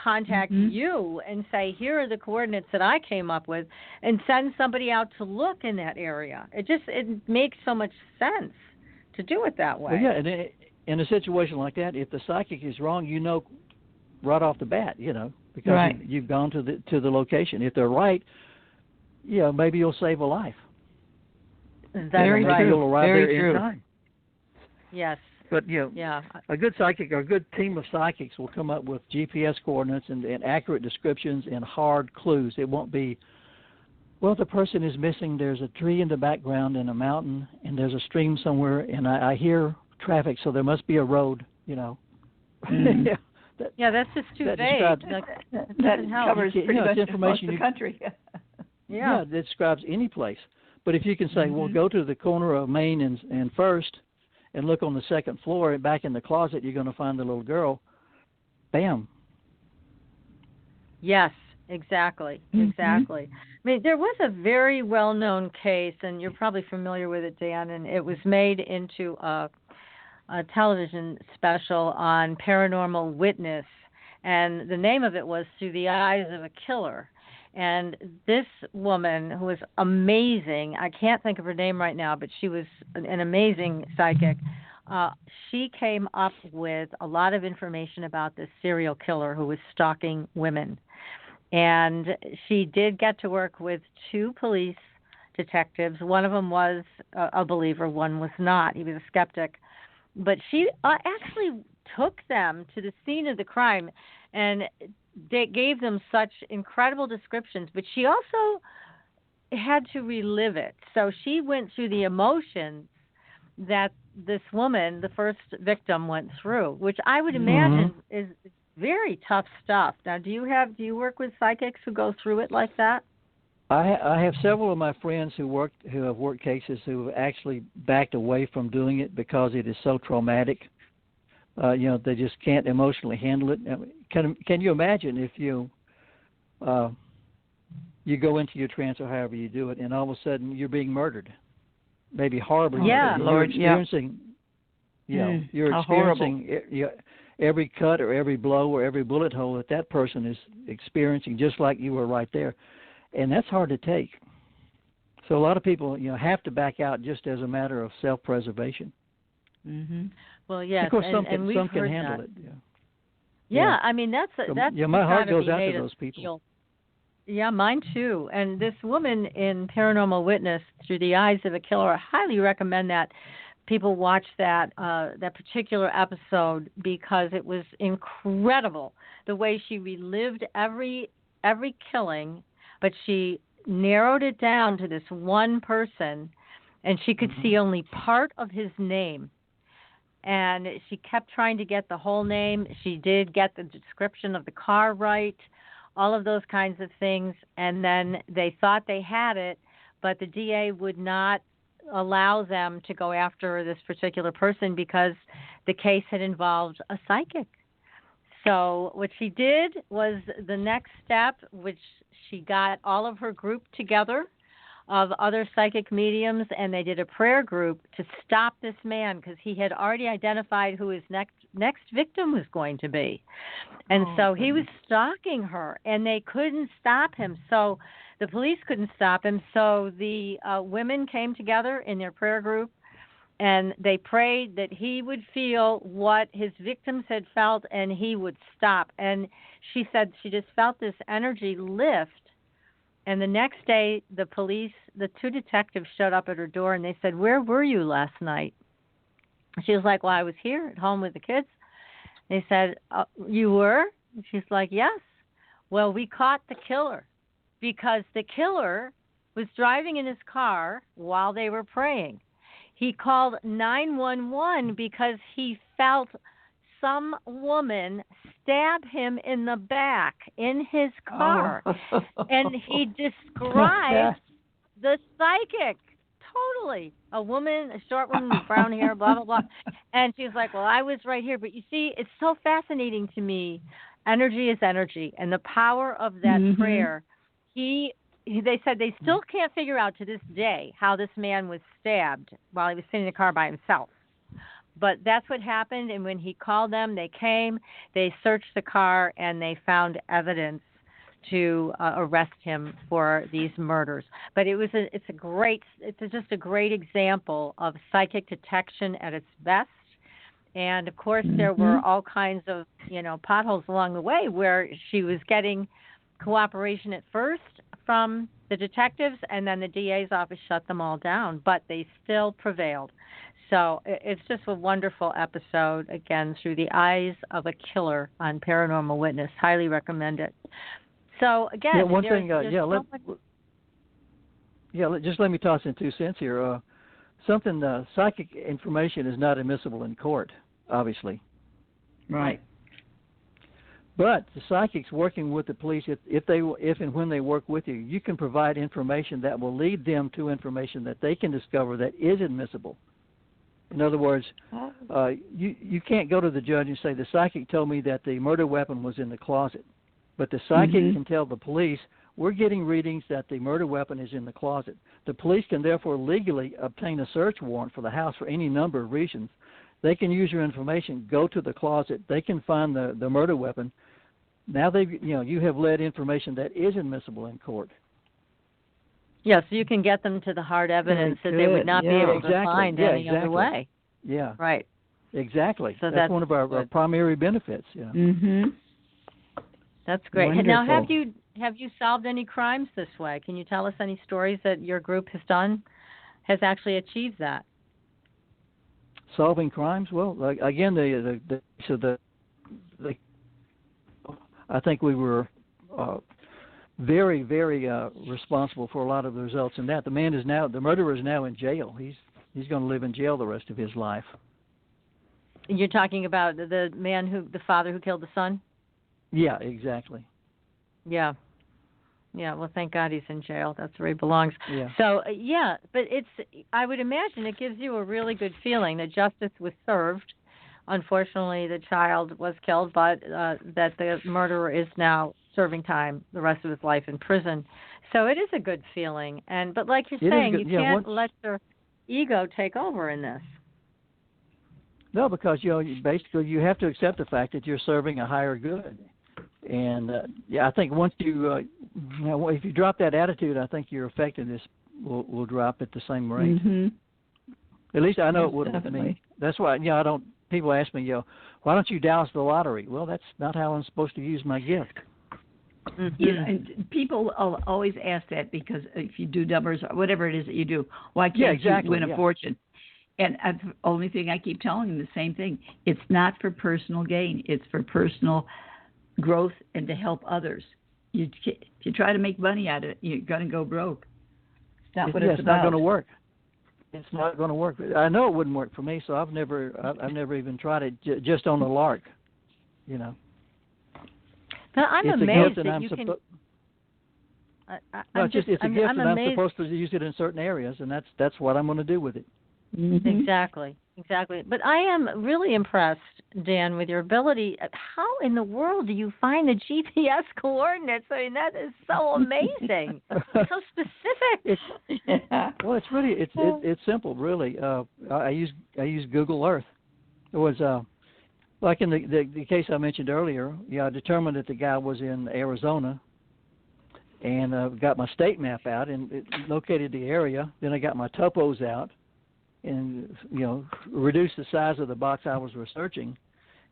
contact you and say, here are the coordinates that I came up with, and send somebody out to look in that area? It makes so much sense to do it that way. Well, yeah, and in a situation like that, if the psychic is wrong, right off the bat, because you've gone to the location. If they're right, maybe you'll save a life. That's very right. true. You'll arrive very there true. in time. Yes. But a good psychic or a good team of psychics will come up with GPS coordinates and accurate descriptions and hard clues. It won't be, well, the person is missing. There's a tree in the background and a mountain, and there's a stream somewhere, and I hear traffic, so there must be a road. That's just too vague. That covers pretty much most of the country. It describes any place. But if you can say, well, go to the corner of Main and First and look on the second floor, and back in the closet, you're going to find the little girl. Bam. Yes, exactly. Exactly. I mean, there was a very well-known case, and you're probably familiar with it, Dan, and it was made into a television special on paranormal witness, and the name of it was Through the Eyes of a Killer. And this woman, who was amazing, I can't think of her name right now, but she was an amazing psychic. She came up with a lot of information about this serial killer who was stalking women. And she did get to work with 2 police detectives. One of them was a believer, one was not. He was a skeptic. But she actually took them to the scene of the crime, and they gave them such incredible descriptions, but she also had to relive it. So she went through the emotions that this woman, the first victim, went through, which I would imagine is very tough stuff. Now, do you work with psychics who go through it like that? I have several of my friends who have worked cases who have actually backed away from doing it because it is so traumatic. They just can't emotionally handle it. Can you imagine if you go into your trance or however you do it, and all of a sudden you're being murdered, maybe horribly murdered. You're experiencing, you're experiencing every cut or every blow or every bullet hole that person is experiencing, just like you were right there, and that's hard to take. So a lot of people, have to back out just as a matter of self-preservation. Well, yes, of course, some we've can heard handle that. it. Yeah, I mean that's my heart goes out to those people. Feel. Yeah, mine too. And this woman in Paranormal Witness, Through the Eyes of a Killer, I highly recommend that people watch that particular episode, because it was incredible the way she relived every killing, but she narrowed it down to this one person, and she could see only part of his name. and she kept trying to get the whole name. She did get the description of the car right, all of those kinds of things, and then they thought they had it, but the DA would not allow them to go after this particular person because the case had involved a psychic. So what she did was the next step, which she got all of her group together of other psychic mediums, and they did a prayer group to stop this man because he had already identified who his next victim was going to be. And so he was stalking her, and they couldn't stop him. So the police couldn't stop him. So the women came together in their prayer group, and they prayed that he would feel what his victims had felt, and he would stop. And she said she just felt this energy lift. And the next day, the police, the two detectives showed up at her door, and they said, "Where were you last night?" She was like, "Well, I was here at home with the kids." They said, "You were?" And she's like, "Yes." "Well, we caught the killer because the killer was driving in his car while they were praying. He called 911 because he felt some woman stab him in the back in his car." And he described the psychic. Totally. A woman, a short woman with brown hair, blah, blah, blah. And she was like, "Well, I was right here." But you see, it's so fascinating to me. Energy is energy. And the power of that prayer, they said they still can't figure out to this day how this man was stabbed while he was sitting in the car by himself. But that's what happened, and when he called them, they came, they searched the car, and they found evidence to arrest him for these murders. But it's just a great example of psychic detection at its best. And of course, there were all kinds of potholes along the way where she was getting cooperation at first from the detectives, and then the DA's office shut them all down. But they still prevailed. So it's just a wonderful episode, again, through the eyes of a killer on Paranormal Witness. Highly recommend it. So, again, just let me toss in 2 cents here. Psychic information is not admissible in court, obviously. Right. But the psychics working with the police, if and when they work with you, you can provide information that will lead them to information that they can discover that is admissible. In other words, you can't go to the judge and say, "The psychic told me that the murder weapon was in the closet." But the psychic can tell the police, "We're getting readings that the murder weapon is in the closet." The police can therefore legally obtain a search warrant for the house for any number of reasons. They can use your information, go to the closet. They can find the murder weapon. Now you have led information that is admissible in court. Yes, you can get them to the hard evidence that they would not be able to find any other way. Yeah. Right. Exactly. So that's one of our primary benefits. Yeah. That's great. Wonderful. Now, have you solved any crimes this way? Can you tell us any stories that your group has actually achieved that? Solving crimes? Well, again, I think we were very, very responsible for a lot of the results in that. The murderer is now in jail. He's going to live in jail the rest of his life. You're talking about the father who killed the son? Yeah, exactly. Yeah. Yeah, well, thank God he's in jail. That's where he belongs. Yeah. So, but I would imagine it gives you a really good feeling that justice was served. Unfortunately, the child was killed, but that the murderer is now serving time the rest of his life in prison. So it is a good feeling. But like you're saying, you can't let your ego take over in this. No, because basically you have to accept the fact that you're serving a higher good. And I think once if you drop that attitude, I think your effectiveness will drop at the same rate. At least I know it would with me. That's why people ask me, why don't you douse the lottery? Well, that's not how I'm supposed to use my gift. And people always ask that because if you do numbers or whatever it is that you do, why can't you win a fortune? And the only thing I keep telling them the same thing. It's not for personal gain. It's for personal growth and to help others. If you try to make money out of it, you're going to go broke. It's not what it's about. Not going to work. it's not going to work. I know it wouldn't work for me, so I've never even tried it just on the lark, you know. But I'm it's amazed a gift that you can. It's a gift, and I'm amazed. supposed to use it in certain areas, and that's what I'm going to do with it. Mm-hmm. Exactly. But I am really impressed, Dan, with your ability. How in the world do you find the GPS coordinates? I mean, that is so amazing. It's so specific. Well, it's really it's simple, really. I use Google Earth. It was like in the case I mentioned earlier. Yeah, I determined that the guy was in Arizona, and got my state map out and it located the area. Then I got my topos out, and reduced the size of the box I was researching,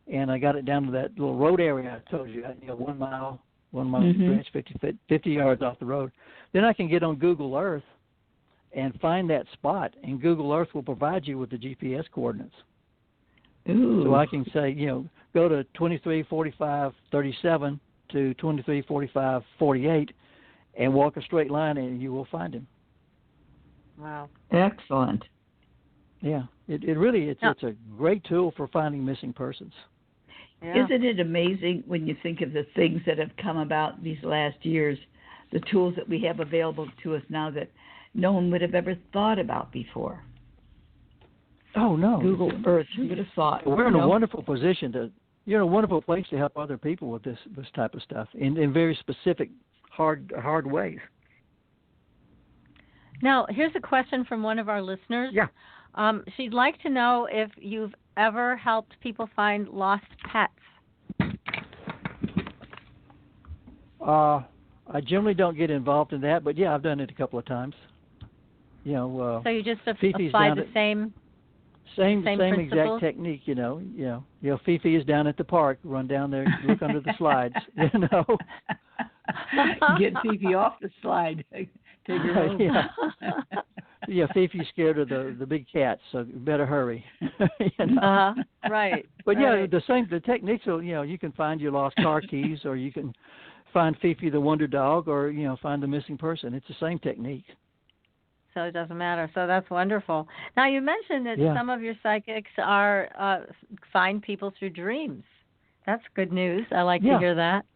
and I got it down to that little road area I told you. 1 mile Mm-hmm. stretch, 50 yards off the road. Then I can get on Google Earth and find that spot, and Google Earth will provide you with the GPS coordinates. Ooh. So I can say, go to 234537 to 234548, and walk a straight line, and you will find him. Wow. Excellent. Yeah, it really it's a great tool for finding missing persons. Yeah. Isn't it amazing when you think of the things that have come about these last years, the tools that we have available to us now that no one would have ever thought about before? Oh no, Google Earth. Who would have thought? We're in a wonderful position to, a wonderful place to help other people with this type of stuff in very specific, hard ways. Now, here's a question from one of our listeners. Yeah. She'd like to know if you've ever helped people find lost pets. I generally don't get involved in that, but yeah, I've done it a couple of times. So you just Fifi's apply down the same exact principles? technique. Fifi is down at the park. Run down there, look under the slides. Get Fifi off the slide. Take her home. Yeah, Fifi's scared of the big cats, so you better hurry. Right. But right. the techniques are, you can find your lost car keys, or you can find Fifi the wonder dog, or find the missing person. It's the same technique. So it doesn't matter. So that's wonderful. Now you mentioned that some of your psychics are find people through dreams. That's good news. I like to hear that.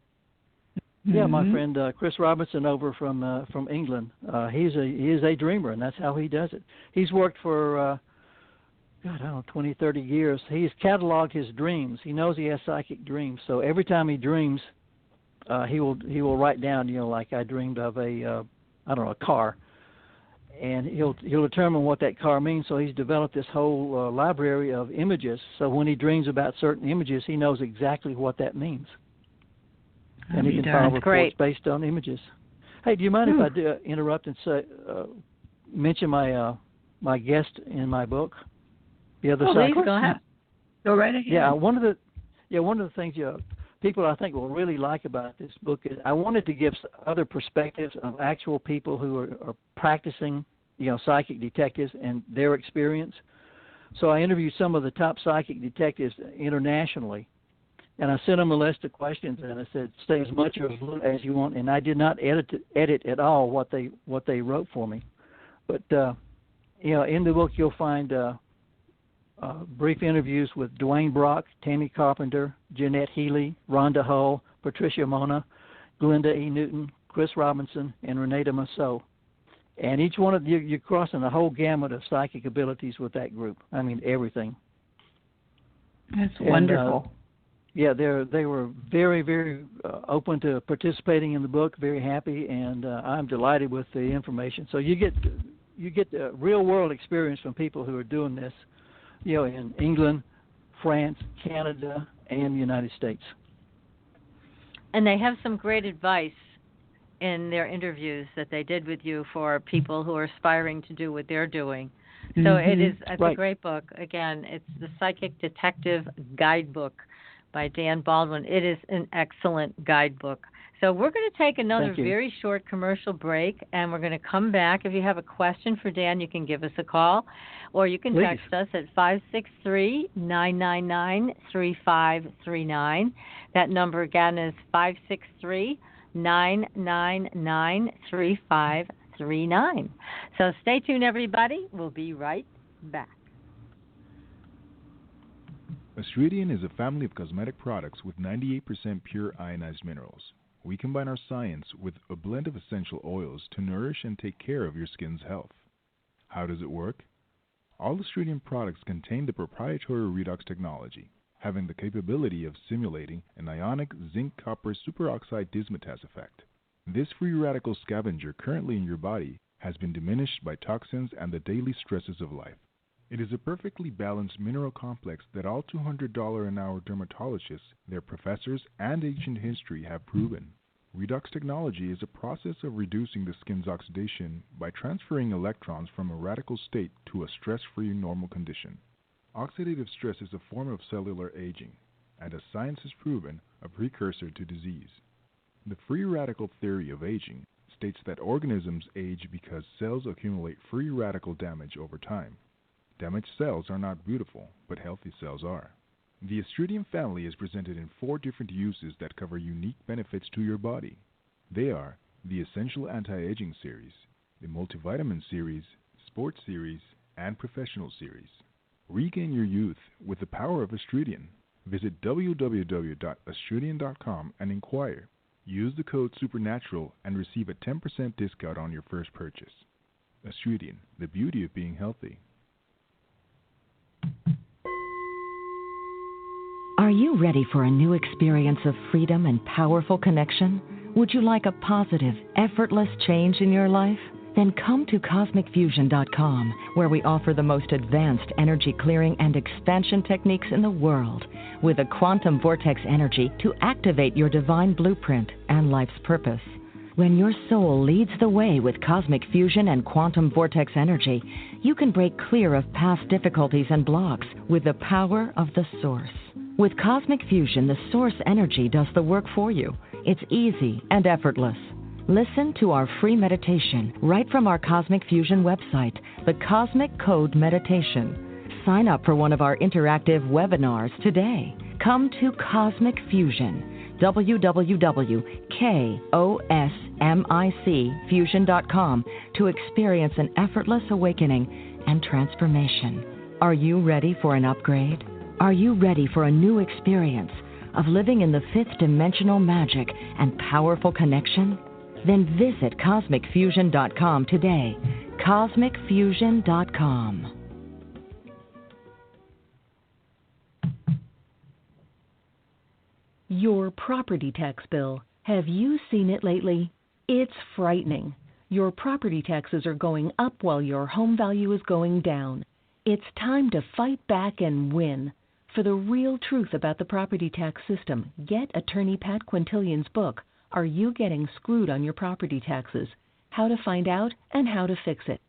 Yeah, my friend Chris Robinson over from England. He is a dreamer, and that's how he does it. He's worked for 20, 30 years. He's cataloged his dreams. He knows he has psychic dreams. So every time he dreams, he will write down, like I dreamed of a car, and he'll determine what that car means. So he's developed this whole library of images. So when he dreams about certain images, he knows exactly what that means. And he can file reports based on images. Hey, do you mind if I interrupt and say, mention my guest in my book, the other side? Please go ahead. Go right ahead. Yeah, one of the things people I think will really like about this book is I wanted to give other perspectives of actual people who are practicing, psychic detectives and their experience. So I interviewed some of the top psychic detectives internationally. And I sent them a list of questions, and I said, "Stay as much or as little as you want." And I did not edit at all what they wrote for me. But in the book you'll find brief interviews with Dwayne Brock, Tammy Carpenter, Jeanette Healy, Rhonda Hull, Patricia Mona, Glenda E. Newton, Chris Robinson, and Renata Massot. And each one of you're crossing a whole gamut of psychic abilities with that group. I mean, everything. That's wonderful. They were very, very open to participating in the book, very happy, and I'm delighted with the information. So you get the real world experience from people who are doing this, in England, France, Canada, and the United States. And they have some great advice in their interviews that they did with you for people who are aspiring to do what they're doing. So it's a great book. Again, it's the Psychic Detective Guidebook by Dan Baldwin. It is an excellent guidebook. So we're going to take another very short commercial break, and we're going to come back. If you have a question for Dan, you can give us a call, or you can text us at 563-999-3539. That number again is 563-999-3539. 888-866-3839. So stay tuned, everybody. We'll be right back. Astridian is a family of cosmetic products with 98% pure ionized minerals. We combine our science with a blend of essential oils to nourish and take care of your skin's health. How does it work? All Astridian products contain the proprietary redox technology, having the capability of simulating an ionic zinc-copper superoxide dismutase effect. This free radical scavenger currently in your body has been diminished by toxins and the daily stresses of life. It is a perfectly balanced mineral complex that all $200 an hour dermatologists, their professors, and ancient history have proven. Redox technology is a process of reducing the skin's oxidation by transferring electrons from a radical state to a stress-free normal condition. Oxidative stress is a form of cellular aging, and as science has proven, a precursor to disease. The free radical theory of aging states that organisms age because cells accumulate free radical damage over time. Damaged cells are not beautiful, but healthy cells are. The Astridian family is presented in 4 different uses that cover unique benefits to your body. They are the Essential Anti-Aging Series, the Multivitamin Series, Sports Series, and Professional Series. Regain your youth with the power of Astridian. Visit www.astridian.com and inquire. Use the code SUPERNATURAL and receive a 10% discount on your first purchase. Astridian, the beauty of being healthy. Are you ready for a new experience of freedom and powerful connection? Would you like a positive, effortless change in your life? Then come to CosmicFusion.com, where we offer the most advanced energy clearing and expansion techniques in the world, with a quantum vortex energy to activate your divine blueprint and life's purpose. When your soul leads the way with cosmic fusion and quantum vortex energy, you can break clear of past difficulties and blocks with the power of the source. With cosmic fusion, the source energy does the work for you. It's easy and effortless. Listen to our free meditation right from our Cosmic Fusion website, the Cosmic Code Meditation. Sign up for one of our interactive webinars today. Come to Cosmic Fusion, www.KOSMICfusion.com, to experience an effortless awakening and transformation. Are you ready for an upgrade? Are you ready for a new experience of living in the 5th dimensional magic and powerful connection? Then visit CosmicFusion.com today. CosmicFusion.com. Your property tax bill. Have you seen it lately? It's frightening. Your property taxes are going up while your home value is going down. It's time to fight back and win. For the real truth about the property tax system, get attorney Pat Quintilian's book, Are You Getting Screwed on Your Property Taxes? How to Find Out and How to Fix It.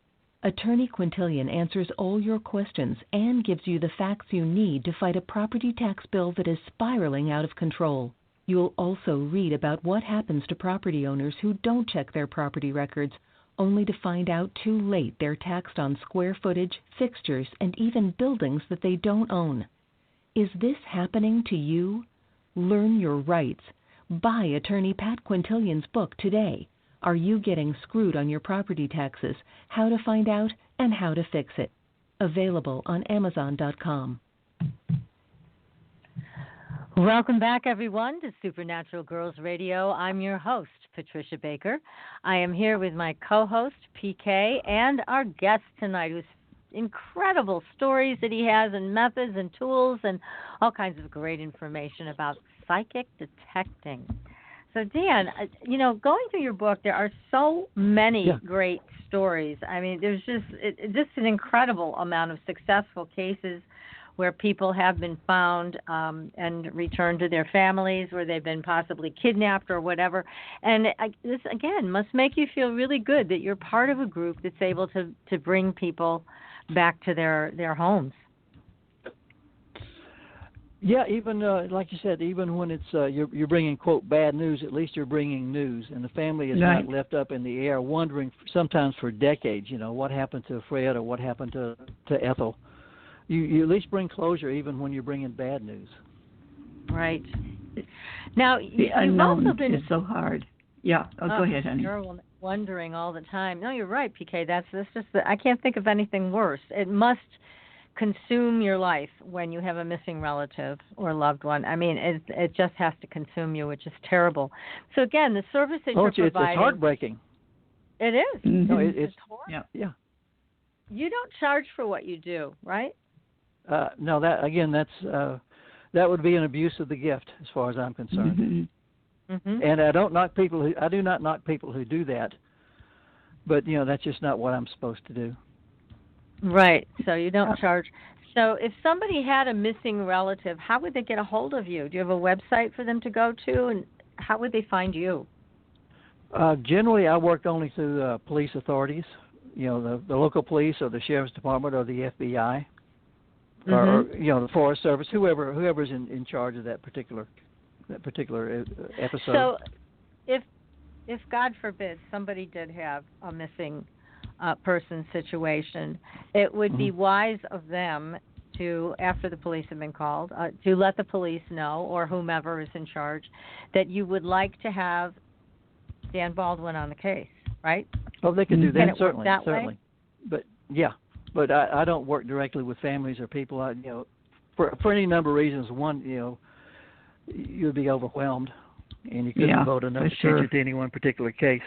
Attorney Quintilian answers all your questions and gives you the facts you need to fight a property tax bill that is spiraling out of control. You'll also read about what happens to property owners who don't check their property records, only to find out too late they're taxed on square footage, fixtures, and even buildings that they don't own. Is this happening to you? Learn your rights. Buy attorney Pat Quintilian's book today. Are You Getting Screwed on Your Property Taxes? How to Find Out and How to Fix It. Available on Amazon.com. Welcome back, everyone, to Supernatural Girls Radio. I'm your host, Patricia Baker. I am here with my co-host, PK, and our guest tonight, who's incredible stories that he has and methods and tools and all kinds of great information about psychic detecting. So, Dan, going through your book, there are so many great stories. I mean, there's just an incredible amount of successful cases where people have been found and returned to their families, where they've been possibly kidnapped or whatever. And this, again, must make you feel really good that you're part of a group that's able to bring people back to their homes. Yeah, even like you said, even when it's you're bringing, quote, bad news, at least you're bringing news, and the family is not left up in the air wondering sometimes for decades, what happened to Fred or what happened to Ethel. You at least bring closure even when you're bringing bad news. Right. Now, the unknown is so hard. Yeah. Go ahead, honey. Sure. wondering all the time. No, you're right, PK. That's just I can't think of anything worse. It must consume your life when you have a missing relative or loved one. I mean, it just has to consume you, which is terrible. So again, the service that you're providing, it's heartbreaking. It is. Mm-hmm. No, it's horrible. Yeah. You don't charge for what you do, right? No, that would be an abuse of the gift, as far as I'm concerned. Mm-hmm. Mm-hmm. And I do not knock people who do that, but that's just not what I'm supposed to do. Right. So you don't charge. So if somebody had a missing relative, how would they get a hold of you? Do you have a website for them to go to, and how would they find you? Generally, I work only through police authorities, the local police or the sheriff's department or the FBI, or the Forest Service, whoever's in charge of that particular episode. So, if God forbid somebody did have a missing person situation, it would be wise of them to, after the police have been called, to let the police know, or whomever is in charge, that you would like to have Dan Baldwin on the case, right? Oh, they can do that. Can it certainly, work that certainly. way? But yeah, but I don't work directly with families or people. For any number of reasons. One, you'd be overwhelmed, and you couldn't devote enough attention to any one particular case.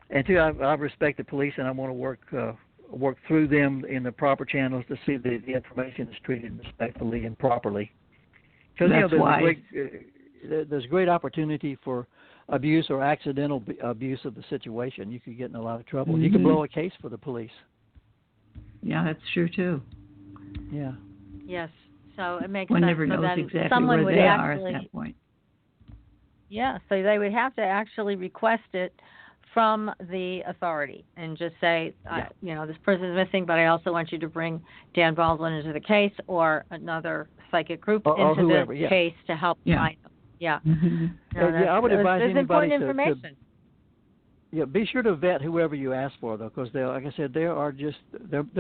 And two, I respect the police, and I want to work through them in the proper channels to see the information is treated respectfully and properly. Because there's great opportunity for abuse or accidental abuse of the situation. You could get in a lot of trouble. You could blow a case for the police. Yeah, that's true too. Yeah. Yes. So it makes One sense. never knows exactly someone where would they actually, are at that point. Yeah, so they would have to actually request it from the authority and just say, this person is missing, but I also want you to bring Dan Baldwin into the case, or another psychic group into the case to help find them. Yeah. Mm-hmm. I would advise anybody important information. Be sure to vet whoever you ask for, though, because like I said, there are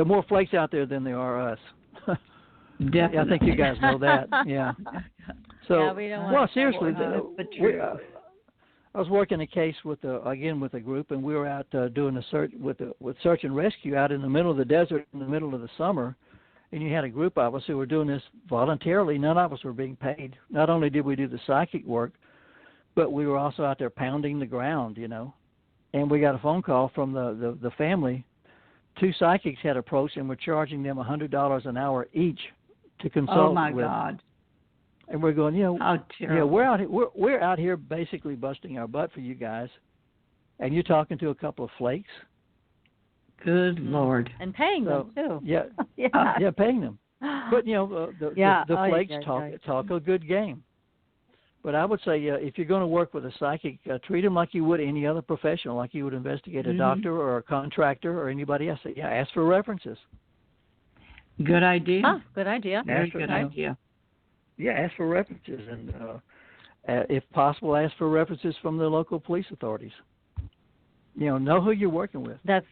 more flakes out there than there are us. Definitely. I think you guys know that. Yeah. So, we don't want seriously, to I was working a case with a group, and we were out doing a search with search and rescue out in the middle of the desert in the middle of the summer, and you had a group of us who were doing this voluntarily. None of us were being paid. Not only did we do the psychic work, but we were also out there pounding the ground, And we got a phone call from the family. 2 psychics had approached and were charging them $100 an hour each to consult with. Oh my God! And we're going, how terrible. We're out here basically busting our butt for you guys, and you're talking to a couple of flakes. Good Lord! And paying them too. Yeah, paying them. But the flakes talk a good game. But I would say if you're going to work with a psychic, treat them like you would any other professional, like you would investigate a doctor or a contractor or anybody else. Ask for references. Good idea. Oh, good idea. Very good idea. Yeah, ask for references, and if possible, ask for references from the local police authorities. Know who you're working with. That's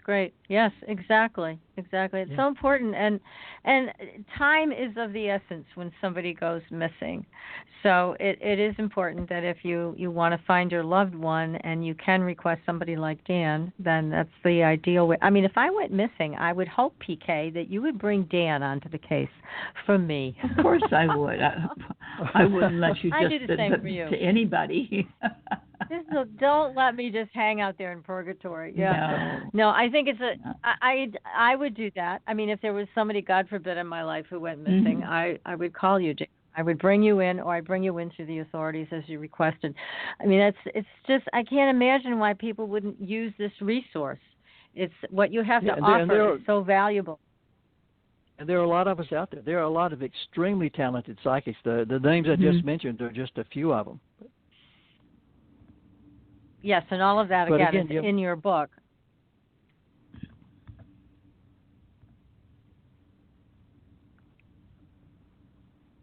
great. Yes, exactly. It's so important, and time is of the essence when somebody goes missing. So it is important that if you want to find your loved one and you can request somebody like Dan, then that's the ideal way. I mean, if I went missing, I would hope, PK, that you would bring Dan onto the case from me. Of course I would. I wouldn't let you I do the same for you. To anybody. Don't let me just hang out there in purgatory. Yeah. No, I think it's I would do that. I mean, if there was somebody, God forbid, in my life who went missing, I would call you, Dan. I would bring you in, or I'd bring you in through the authorities as you requested. I mean, it's just, I can't imagine why people wouldn't use this resource. It's what you have to offer is so valuable. And there are a lot of us out there. There are a lot of extremely talented psychics. The names I just mentioned are just a few of them. Yes, and all of that, again is in your book.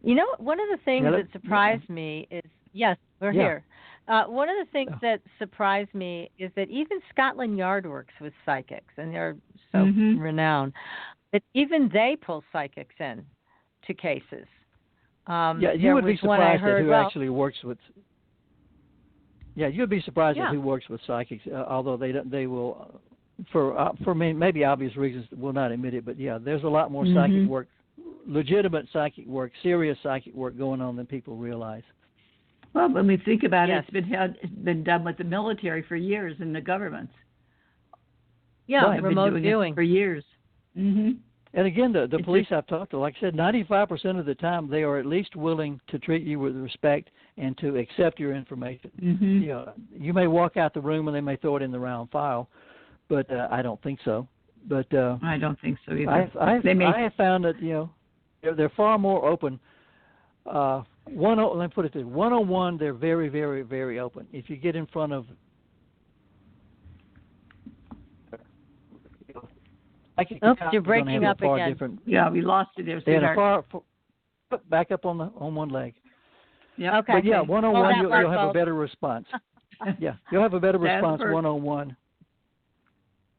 One of the things that surprised me is, yes, we're here. One of the things that surprised me is that even Scotland Yard works with psychics, and they're so renowned, that even they pull psychics in to cases. You would be surprised at who actually works with. Yeah, you'd be surprised at who works with psychics, although they will, for me, maybe obvious reasons, will not admit it. But yeah, there's a lot more psychic work, legitimate psychic work, serious psychic work going on than people realize. Well, when we think about it, it's been done with the military for years and the governments. Yeah, They've remote been doing viewing it for years. Mm-hmm. And again, the police I've talked to, like I said, 95% of the time they are at least willing to treat you with respect and to accept your information. Mm-hmm. You know, you may walk out the room and they may throw it in the round file, but I don't think so. But I don't think so either. I have found that they're far more open. Let me put it this: 101, they're very, very, very open. If you get in front of you're breaking up again. Yeah, we lost you there. Back up on one leg. Yeah. Okay. But yeah, 101, you'll have a better response. Yeah, you'll have a better response 101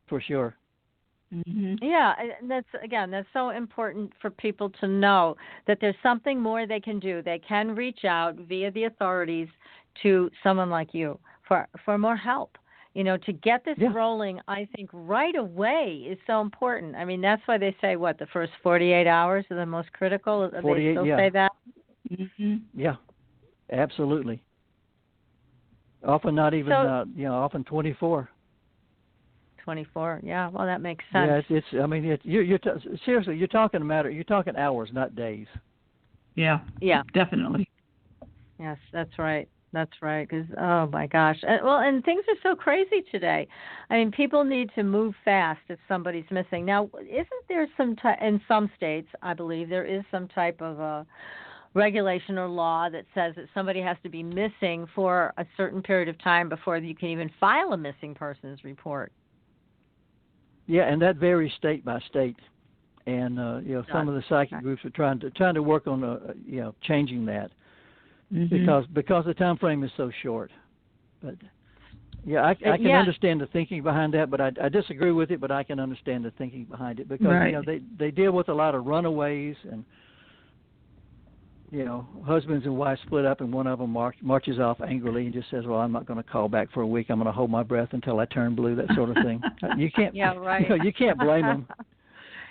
for sure. Mm-hmm. Yeah, that's so important for people to know that there's something more they can do. They can reach out via the authorities to someone like you for more help. To get this rolling, I think right away is so important. I mean, that's why they say, the first 48 hours are the most critical? 48, they still say that? Mm-hmm. Yeah, absolutely. Often not even, often 24. 24, yeah. Well, that makes sense. Yeah, seriously, you're talking hours, not days. Yeah. Yeah. Definitely. Yes, that's right. That's right. Because oh my gosh, and things are so crazy today. I mean, people need to move fast if somebody's missing. Now, isn't there in some states, I believe there is some type of a regulation or law that says that somebody has to be missing for a certain period of time before you can even file a missing persons report? Yeah, and that varies state by state. And some of the psychic groups are trying to work on changing that. Mm-hmm. Because the time frame is so short. But yeah, I can understand the thinking behind that, but I disagree with it. But I can understand the thinking behind it because they deal with a lot of runaways and husbands and wives split up, and one of them marches off angrily and just says, "Well, I'm not going to call back for a week. I'm going to hold my breath until I turn blue." That sort of thing. You can't. Yeah, right. You can't blame them.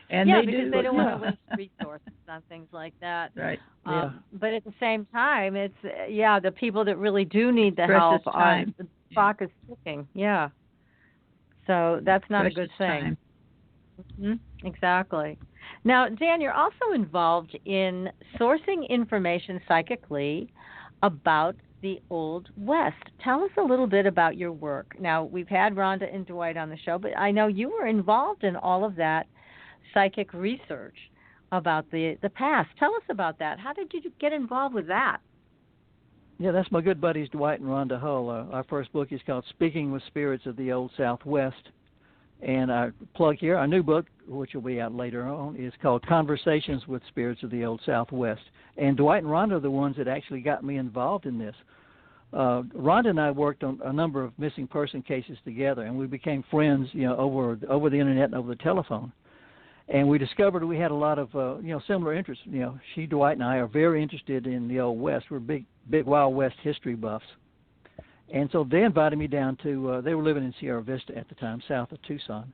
And because they don't want to waste resources on things like that. Right. But at the same time, it's the people that really do need the Precious help. Time. The clock is ticking. Yeah. So that's not Precious a good thing. Mm-hmm. Exactly. Now, Dan, you're also involved in sourcing information psychically about the Old West. Tell us a little bit about your work. Now, we've had Rhonda and Dwight on the show, but I know you were involved in all of that psychic research about the past. Tell us about that. How did you get involved with that? Yeah, that's my good buddies Dwight and Rhonda Hull. Our first book is called Speaking with Spirits of the Old Southwest. And I plug here, our new book, which will be out later on, is called Conversations with Spirits of the Old Southwest. And Dwight and Rhonda are the ones that actually got me involved in this. Rhonda and I worked on a number of missing person cases together, and we became friends, over the internet and over the telephone. And we discovered we had a lot of, similar interests. She, Dwight, and I are very interested in the Old West. We're big Wild West history buffs. And so they invited me down to. They were living in Sierra Vista at the time, south of Tucson.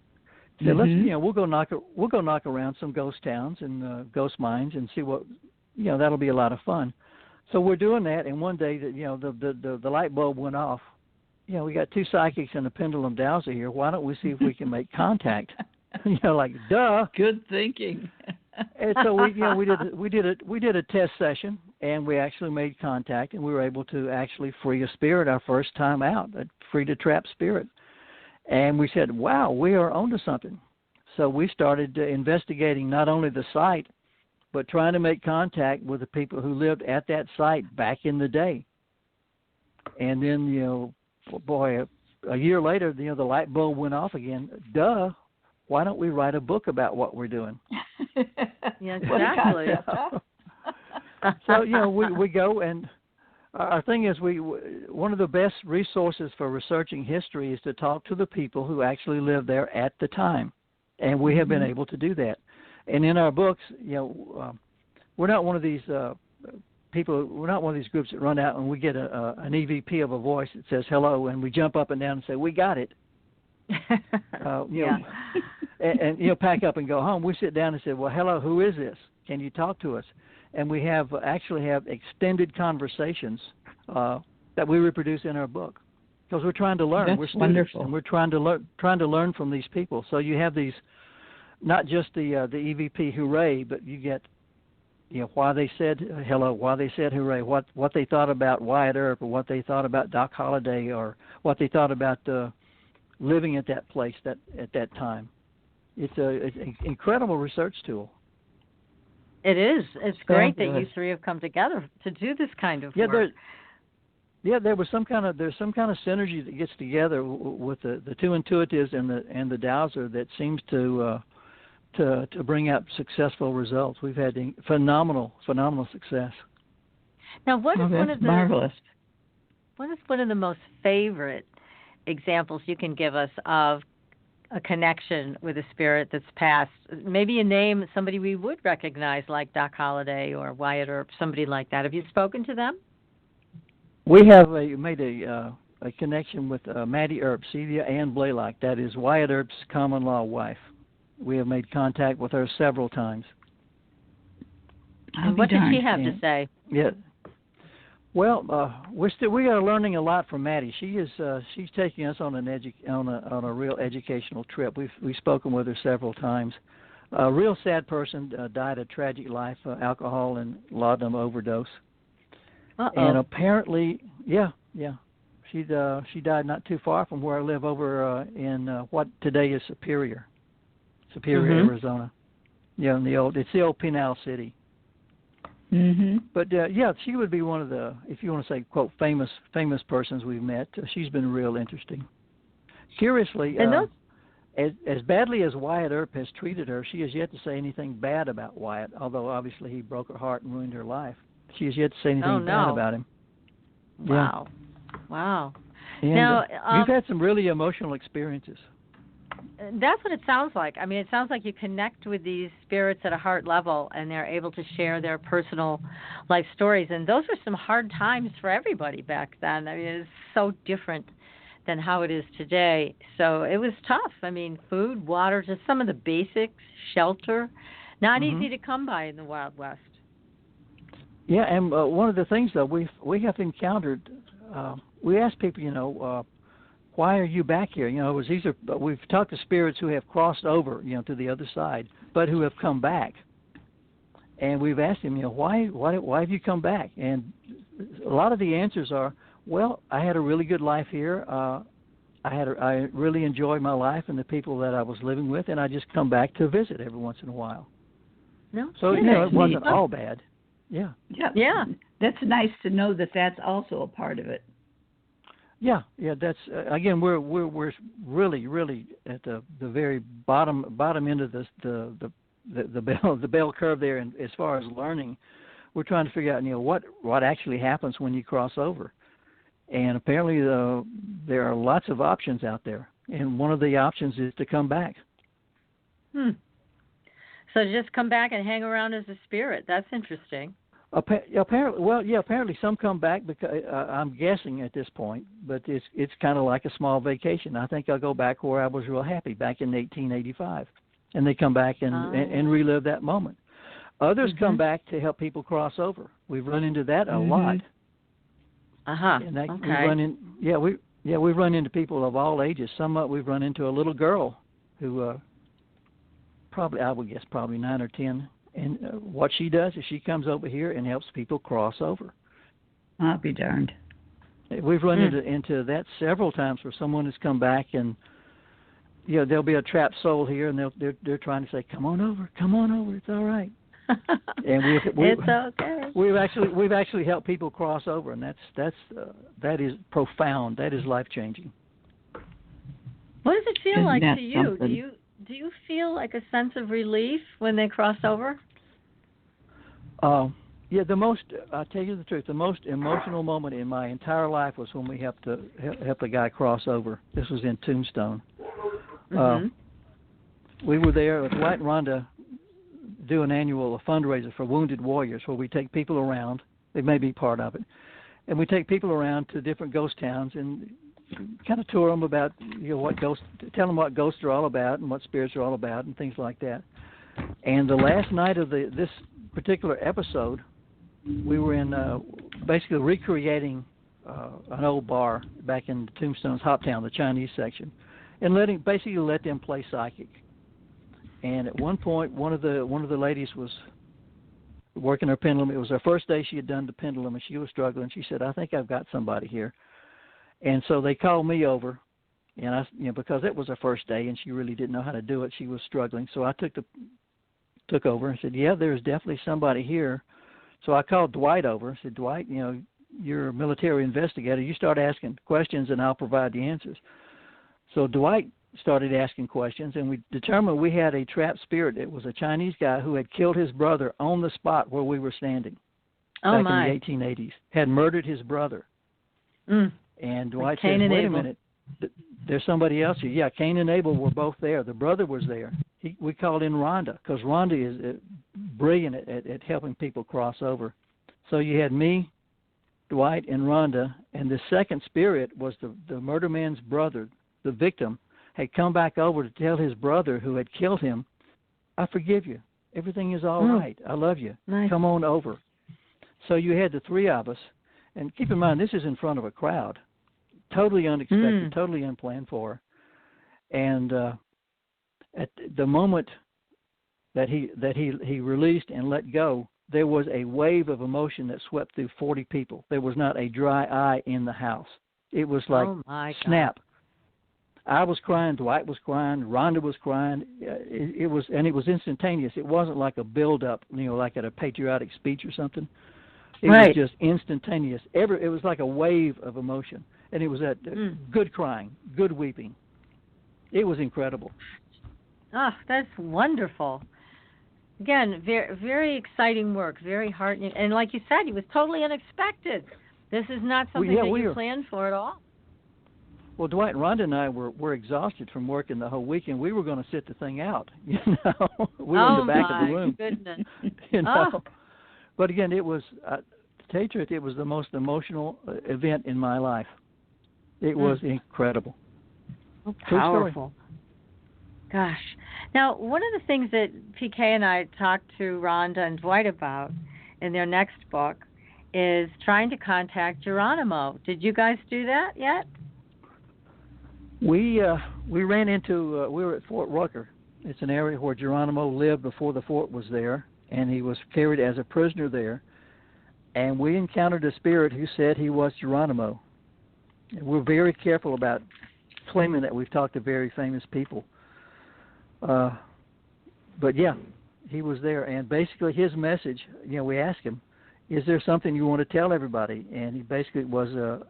Said, let's, we'll go knock around some ghost towns and ghost mines and see what, that'll be a lot of fun. So we're doing that, and one day, the light bulb went off. We got two psychics and a pendulum dowser here. Why don't we see if we can make contact? Like duh. Good thinking. And so we did a test session, and we actually made contact, and we were able to actually free a spirit our first time out, freed a trapped spirit. And we said, wow, we are onto something. So we started investigating not only the site, but trying to make contact with the people who lived at that site back in the day. And then, a year later, the light bulb went off again. Duh. Why don't we write a book about what we're doing? Yeah, exactly. So, we go, and our thing is one of the best resources for researching history is to talk to the people who actually lived there at the time. And we have been able to do that. And in our books, we're not one of these we're not one of these groups that run out and we get an EVP of a voice that says hello, and we jump up and down and say, we got it. And pack up and go home. We sit down and say, well, hello, who is this? Can you talk to us? And we actually have extended conversations that we reproduce in our book, because we're trying to learn. That's we're students, wonderful. and we're trying to learn from these people. So you have these, not just the EVP hooray, but you get why they said hello, why they said hooray, what they thought about Wyatt Earp, or what they thought about Doc Holliday, or what they thought about living at that place at that time. It's an incredible research tool. It is. It's great that you three have come together to do this kind of work. There's some kind of synergy that gets together with the two intuitives and the dowser that seems to bring out successful results. We've had phenomenal success. Now, what is marvelous. What is one of the most favorite examples you can give us of a connection with a spirit that's passed? Maybe a name, somebody we would recognize, like Doc Holliday or Wyatt Earp, somebody like that. Have you spoken to them? We have made a connection with Maddie Earp, Celia Ann Blaylock. That is Wyatt Earp's common-law wife. We have made contact with her several times. And what did she have to say? Yeah. Well, we are learning a lot from Maddie. She's taking us on a real educational trip. We've spoken with her several times. A real sad person died a tragic life, alcohol and laudanum overdose. Uh-oh. And apparently, she died not too far from where I live, over in what today is Superior, Arizona. Yeah, it's the old Pinal City. Mm-hmm. But she would be one of the, if you want to say, quote, famous persons we've met. She's been real interesting. Curiously, as badly as Wyatt Earp has treated her, she has yet to say anything bad about Wyatt, although obviously he broke her heart and ruined her life. She has yet to say anything bad about him. Wow. Yeah. Wow. And, now, we've had some really emotional experiences. That's what it sounds like. I mean, it sounds like you connect with these spirits at a heart level, and they're able to share their personal life stories. And those were some hard times for everybody back then. I mean, it's so different than how it is today. So it was tough. I mean, food, water, just some of the basics, shelter, not easy to come by in the Wild West. Yeah, and one of the things, though, we have encountered, we ask people, why are you back here? We've talked to spirits who have crossed over, to the other side, but who have come back. And we've asked them, why have you come back? And a lot of the answers are, well, I had a really good life here. I really enjoyed my life and the people that I was living with, and I just come back to visit every once in a while. No, so it wasn't all bad. Yeah. Yeah. That's nice to know that that's also a part of it. Yeah. That's again, we're really at the very bottom end of the bell curve there. And as far as learning, we're trying to figure out what actually happens when you cross over. And apparently there are lots of options out there, and one of the options is to come back. So just come back and hang around as a spirit. That's interesting. Apparently some come back because I'm guessing at this point, but it's kind of like a small vacation. I think I'll go back where I was real happy back in 1885, and they come back and relive that moment. Others come back to help people cross over. We've run into that a lot. And we've run into people of all ages. We've run into a little girl who I would guess probably 9 or 10. And what she does is she comes over here and helps people cross over. I'll be darned. We've run into that several times where someone has come back and there'll be a trapped soul here, and they're trying to say, come on over, it's all right. And it's okay. We've actually helped people cross over, and that is profound. That is life changing. What does it feel like to you? Something? Do you feel like a sense of relief when they cross over? I'll tell you the truth, the most emotional moment in my entire life was when we helped a guy cross over. This was in Tombstone. We were there with White and Rhonda do an annual fundraiser for Wounded Warriors, where we take people around. They may be part of it. And we take people around to different ghost towns and kind of tour them about, tell them what ghosts are all about and what spirits are all about and things like that. And the last night of this particular episode, we were in basically recreating an old bar back in Tombstone's Hoptown, the Chinese section, and let them play psychic. And at one point, one of the ladies was working her pendulum. It was her first day she had done the pendulum, and she was struggling. She said, "I think I've got somebody here." And so they called me over, and I, because it was her first day and she really didn't know how to do it, she was struggling. So I took over and said, "Yeah, there's definitely somebody here." So I called Dwight over. I said, "Dwight, you're a military investigator. You start asking questions, and I'll provide the answers." So Dwight started asking questions, and we determined we had a trapped spirit. It was a Chinese guy who had killed his brother on the spot where we were standing back in the 1880s, had murdered his brother. And Dwight said, "Wait a minute, there's somebody else here." Yeah, Cain and Abel were both there. The brother was there. We called in Rhonda, because Rhonda is brilliant at helping people cross over. So you had me, Dwight, and Rhonda, and the second spirit was the murder man's brother, the victim, had come back over to tell his brother who had killed him, "I forgive you. Everything is all right. I love you. Nice. Come on over." So you had the three of us, and keep in mind, this is in front of a crowd. Totally unexpected, totally unplanned for. And at the moment that he released and let go, there was a wave of emotion that swept through 40 people. There was not a dry eye in the house. It was like snap. I was crying, Dwight was crying, Rhonda was crying. It was instantaneous. It wasn't like a build-up, like at a patriotic speech or something. It was just instantaneous. It was like a wave of emotion. And it was that good crying, good weeping. It was incredible. Oh, that's wonderful. Again, very, very exciting work, very heartening. And like you said, it was totally unexpected. This is not something that you planned for at all. Well, Dwight and Rhonda and I were exhausted from working the whole weekend. We were going to sit the thing out, We were in the back of the room. Goodness. But again, it was, to tell you the truth, it was the most emotional event in my life. It was incredible. Oh, powerful. Gosh. Now, one of the things that PK and I talked to Rhonda and Dwight about in their next book is trying to contact Geronimo. Did you guys do that yet? We ran into, we were at Fort Rucker. It's an area where Geronimo lived before the fort was there, and he was carried as a prisoner there. And we encountered a spirit who said he was Geronimo. And we're very careful about claiming that we've talked to very famous people. But yeah, he was there. And basically his message, we asked him, "Is there something you want to tell everybody?" And he basically was,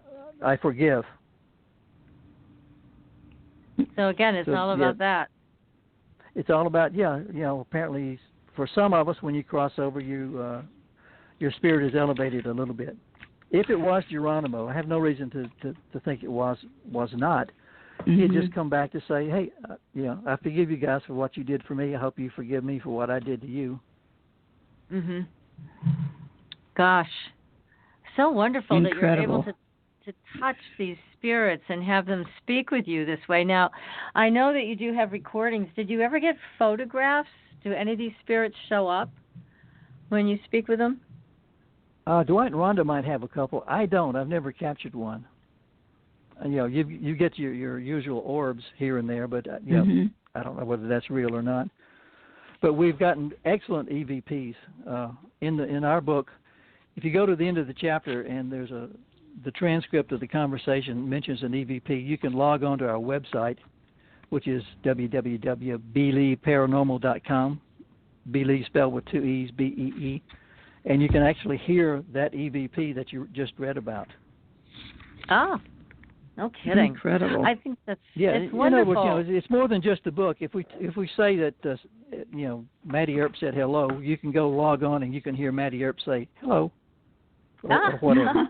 "I forgive." So again, it's all about that. It's all about, apparently for some of us, when you cross over, your spirit is elevated a little bit. If it was Geronimo, I have no reason to think it was not. He had just come back to say, "Hey, I forgive you guys for what you did for me. I hope you forgive me for what I did to you." Gosh, so wonderful. Incredible. That you're able to touch these spirits and have them speak with you this way. Now, I know that you do have recordings. Did you ever get photographs? Do any of these spirits show up when you speak with them? Dwight and Rhonda might have a couple. I don't. I've never captured one. You get your usual orbs here and there, but I don't know whether that's real or not. But we've gotten excellent EVPs in our book. If you go to the end of the chapter and there's the transcript of the conversation mentions an EVP, you can log on to our website, which is www.beeleparanormal.com. Beele spelled with two E's, B-E-E. And you can actually hear that EVP that you just read about. Oh, no kidding! Incredible. I think it's wonderful. It's more than just a book. If we say that Matty Earp said hello, you can go log on and you can hear Matty Earp say hello, or whatever.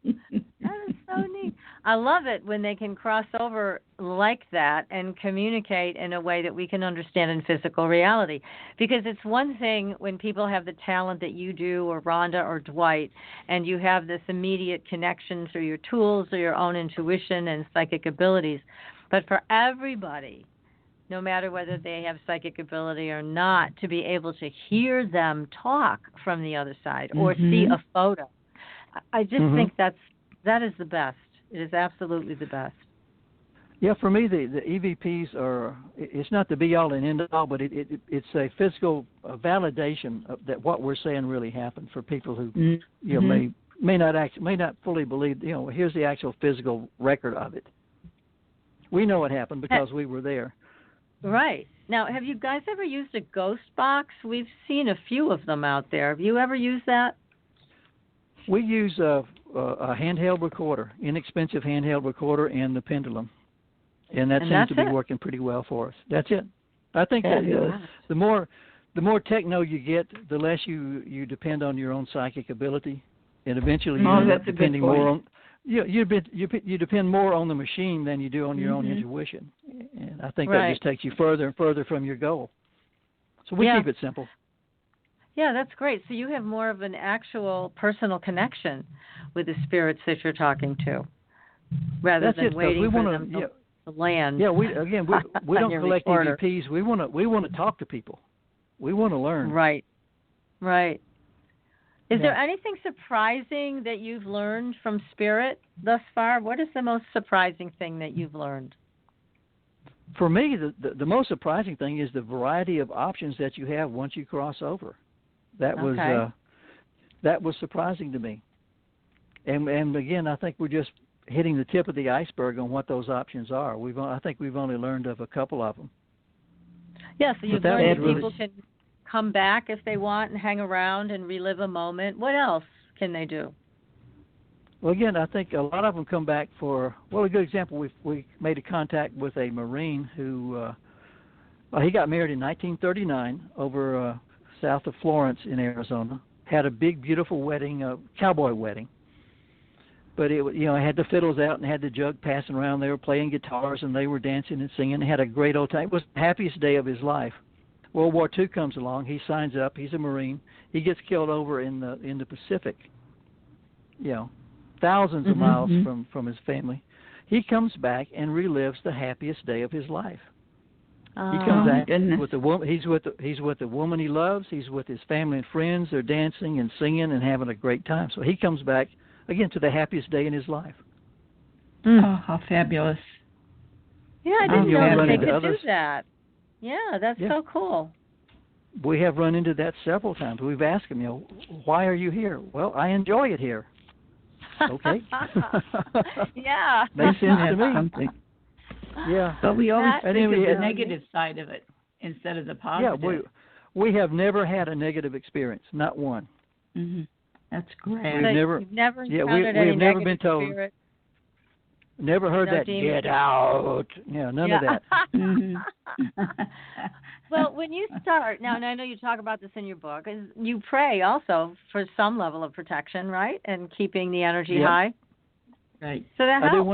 That is so neat. I love it when they can cross over like that and communicate in a way that we can understand in physical reality. Because it's one thing when people have the talent that you do, or Rhonda or Dwight, and you have this immediate connection through your tools or your own intuition and psychic abilities. But for everybody, no matter whether they have psychic ability or not, to be able to hear them talk from the other side or see a photo, I just think that is the best. It is absolutely the best. Yeah, for me, the EVPs are, it's not the be-all and end-all, but it's a physical validation of that what we're saying really happened for people who you know, may not fully believe, you know, here's the actual physical record of it. We know it happened because we were there. Right. Now, have you guys ever used a ghost box? We've seen a few of them out there. Have you ever used that? We use a handheld recorder, inexpensive handheld recorder, and the pendulum, and that seems to be working pretty well for us. That's it. I think that the more techno you get, the less you depend on your own psychic ability, and eventually you end up depending more on you depend more on the machine than you do on your own intuition, and I think that just takes you further and further from your goal. So we keep it simple. Yeah, that's great. So you have more of an actual personal connection with the spirits that you're talking to, rather than waiting for them to land. Yeah, we don't collect EVPs. We want to talk to people. We want to learn. Right. Is there anything surprising that you've learned from spirit thus far? What is the most surprising thing that you've learned? For me, the most surprising thing is the variety of options that you have once you cross over. That was surprising to me, and again, I think we're just hitting the tip of the iceberg on what those options are. I think we've only learned of a couple of them. Yeah, so you've learned that people can come back if they want and hang around and relive a moment. What else can they do? Well, again, I think a lot of them come back for. Well, a good example, we made a contact with a Marine who he got married in 1939 over. South of Florence in Arizona, had a big, beautiful wedding, a cowboy wedding. But it had the fiddles out and had the jug passing around. They were playing guitars and they were dancing and singing. They had a great old time. It was the happiest day of his life. World War II comes along. He signs up. He's a Marine. He gets killed over in the Pacific. Thousands of miles from his family. He comes back and relives the happiest day of his life. He comes back with the woman. He's with the woman he loves. He's with his family and friends. They're dancing and singing and having a great time. So he comes back again to the happiest day in his life. Oh, how fabulous! Yeah, I didn't know they could do that. Yeah, that's so cool. We have run into that several times. We've asked him, why are you here? Well, I enjoy it here. Okay. Yeah. Makes sense to me. Something. Yeah, but we always think of the negative side of it instead of the positive. Yeah, we have never had a negative experience, not one. That's great. We've never encountered any never been told. Spirit. Never heard that. Demon. Get out. Yeah, none of that. Well, when you start now, and I know you talk about this in your book, is you pray also for some level of protection, right, and keeping the energy high. Right. So that helps. I do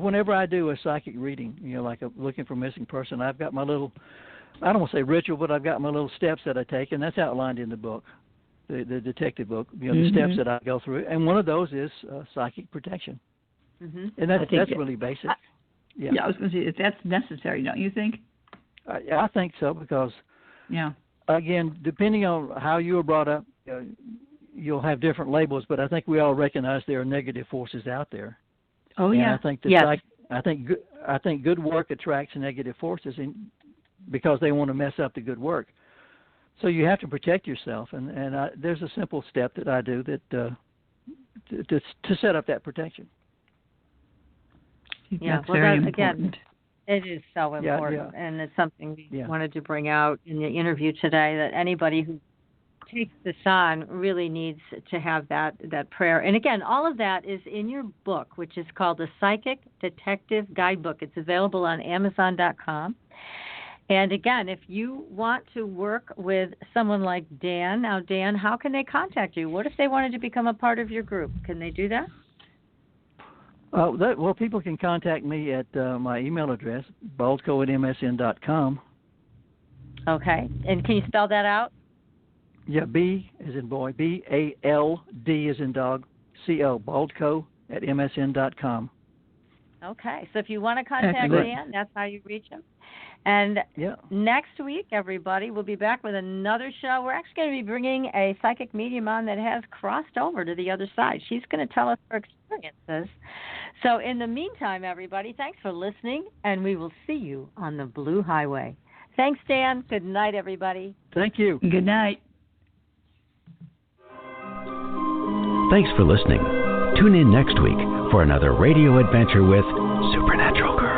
whenever I do a psychic reading, like looking for a missing person, I've got my little, I don't want to say ritual, but I've got my little steps that I take, and that's outlined in the book, the detective book, the steps that I go through. And one of those is psychic protection. And that's really basic. Yeah, I was going to say, that's necessary, don't you think? I think so, because, again, depending on how you were brought up, you'll have different labels, but I think we all recognize there are negative forces out there. Oh, yeah. And I think good work attracts negative forces because they want to mess up the good work. So you have to protect yourself, and there's a simple step that I do that to set up that protection. Yeah, that's very important. Again, it is so important, and it's something we wanted to bring out in the interview today, that anybody who takes this on really needs to have that prayer. And again, all of that is in your book, which is called The Psychic Detective Guidebook. It's available on Amazon.com. And again, if you want to work with someone like Dan, now Dan, how can they contact you? What if they wanted to become a part of your group? Can they do that? Well, people can contact me at my email address, baldco@msn.com. Okay. And can you spell that out? Yeah, B as in boy, BALD as in dog, CO, baldco@msn.com. Okay. So if you want to contact Dan, that's how you reach him. And next week, everybody, we'll be back with another show. We're actually going to be bringing a psychic medium on that has crossed over to the other side. She's going to tell us her experiences. So in the meantime, everybody, thanks for listening, and we will see you on the Blue Highway. Thanks, Dan. Good night, everybody. Thank you. Good night. Thanks for listening. Tune in next week for another radio adventure with Supernatural Girls.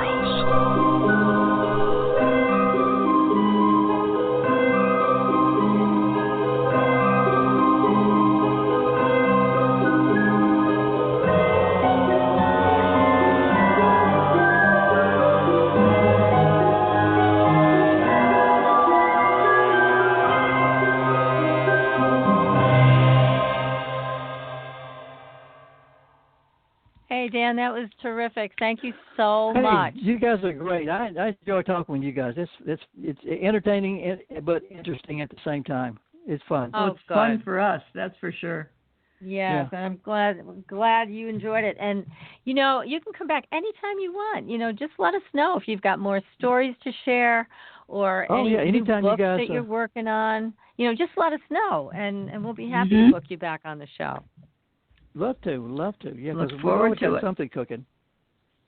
Dan, that was terrific. Thank you so much. You guys are great. I enjoy talking with you guys. It's entertaining but interesting at the same time. It's fun. Oh, it's fun for us. That's for sure. Yes, and I'm glad you enjoyed it. And you can come back anytime you want. Just let us know if you've got more stories to share or any books that you're working on. Just let us know, and we'll be happy to book you back on the show. Love to. Yeah, look forward to it. Something cooking.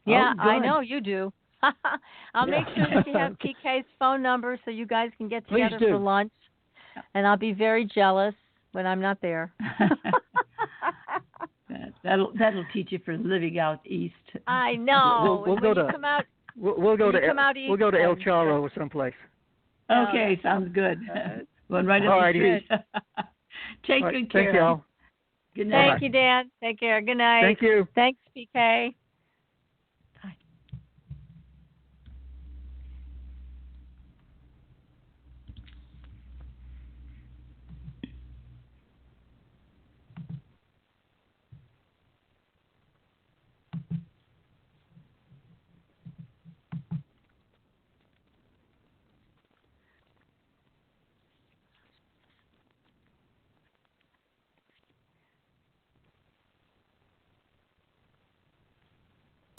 Yeah, I know you do. I'll make sure that you have PK's phone number so you guys can get together for lunch. And I'll be very jealous when I'm not there. That'll teach you for living out east. I know. We'll go to El Charro or someplace. Okay, sounds good. One right up the street. Take good care. Thank y'all. Good night. Thank you, Dan. Take care. Good night. Thank you. Thanks, PK.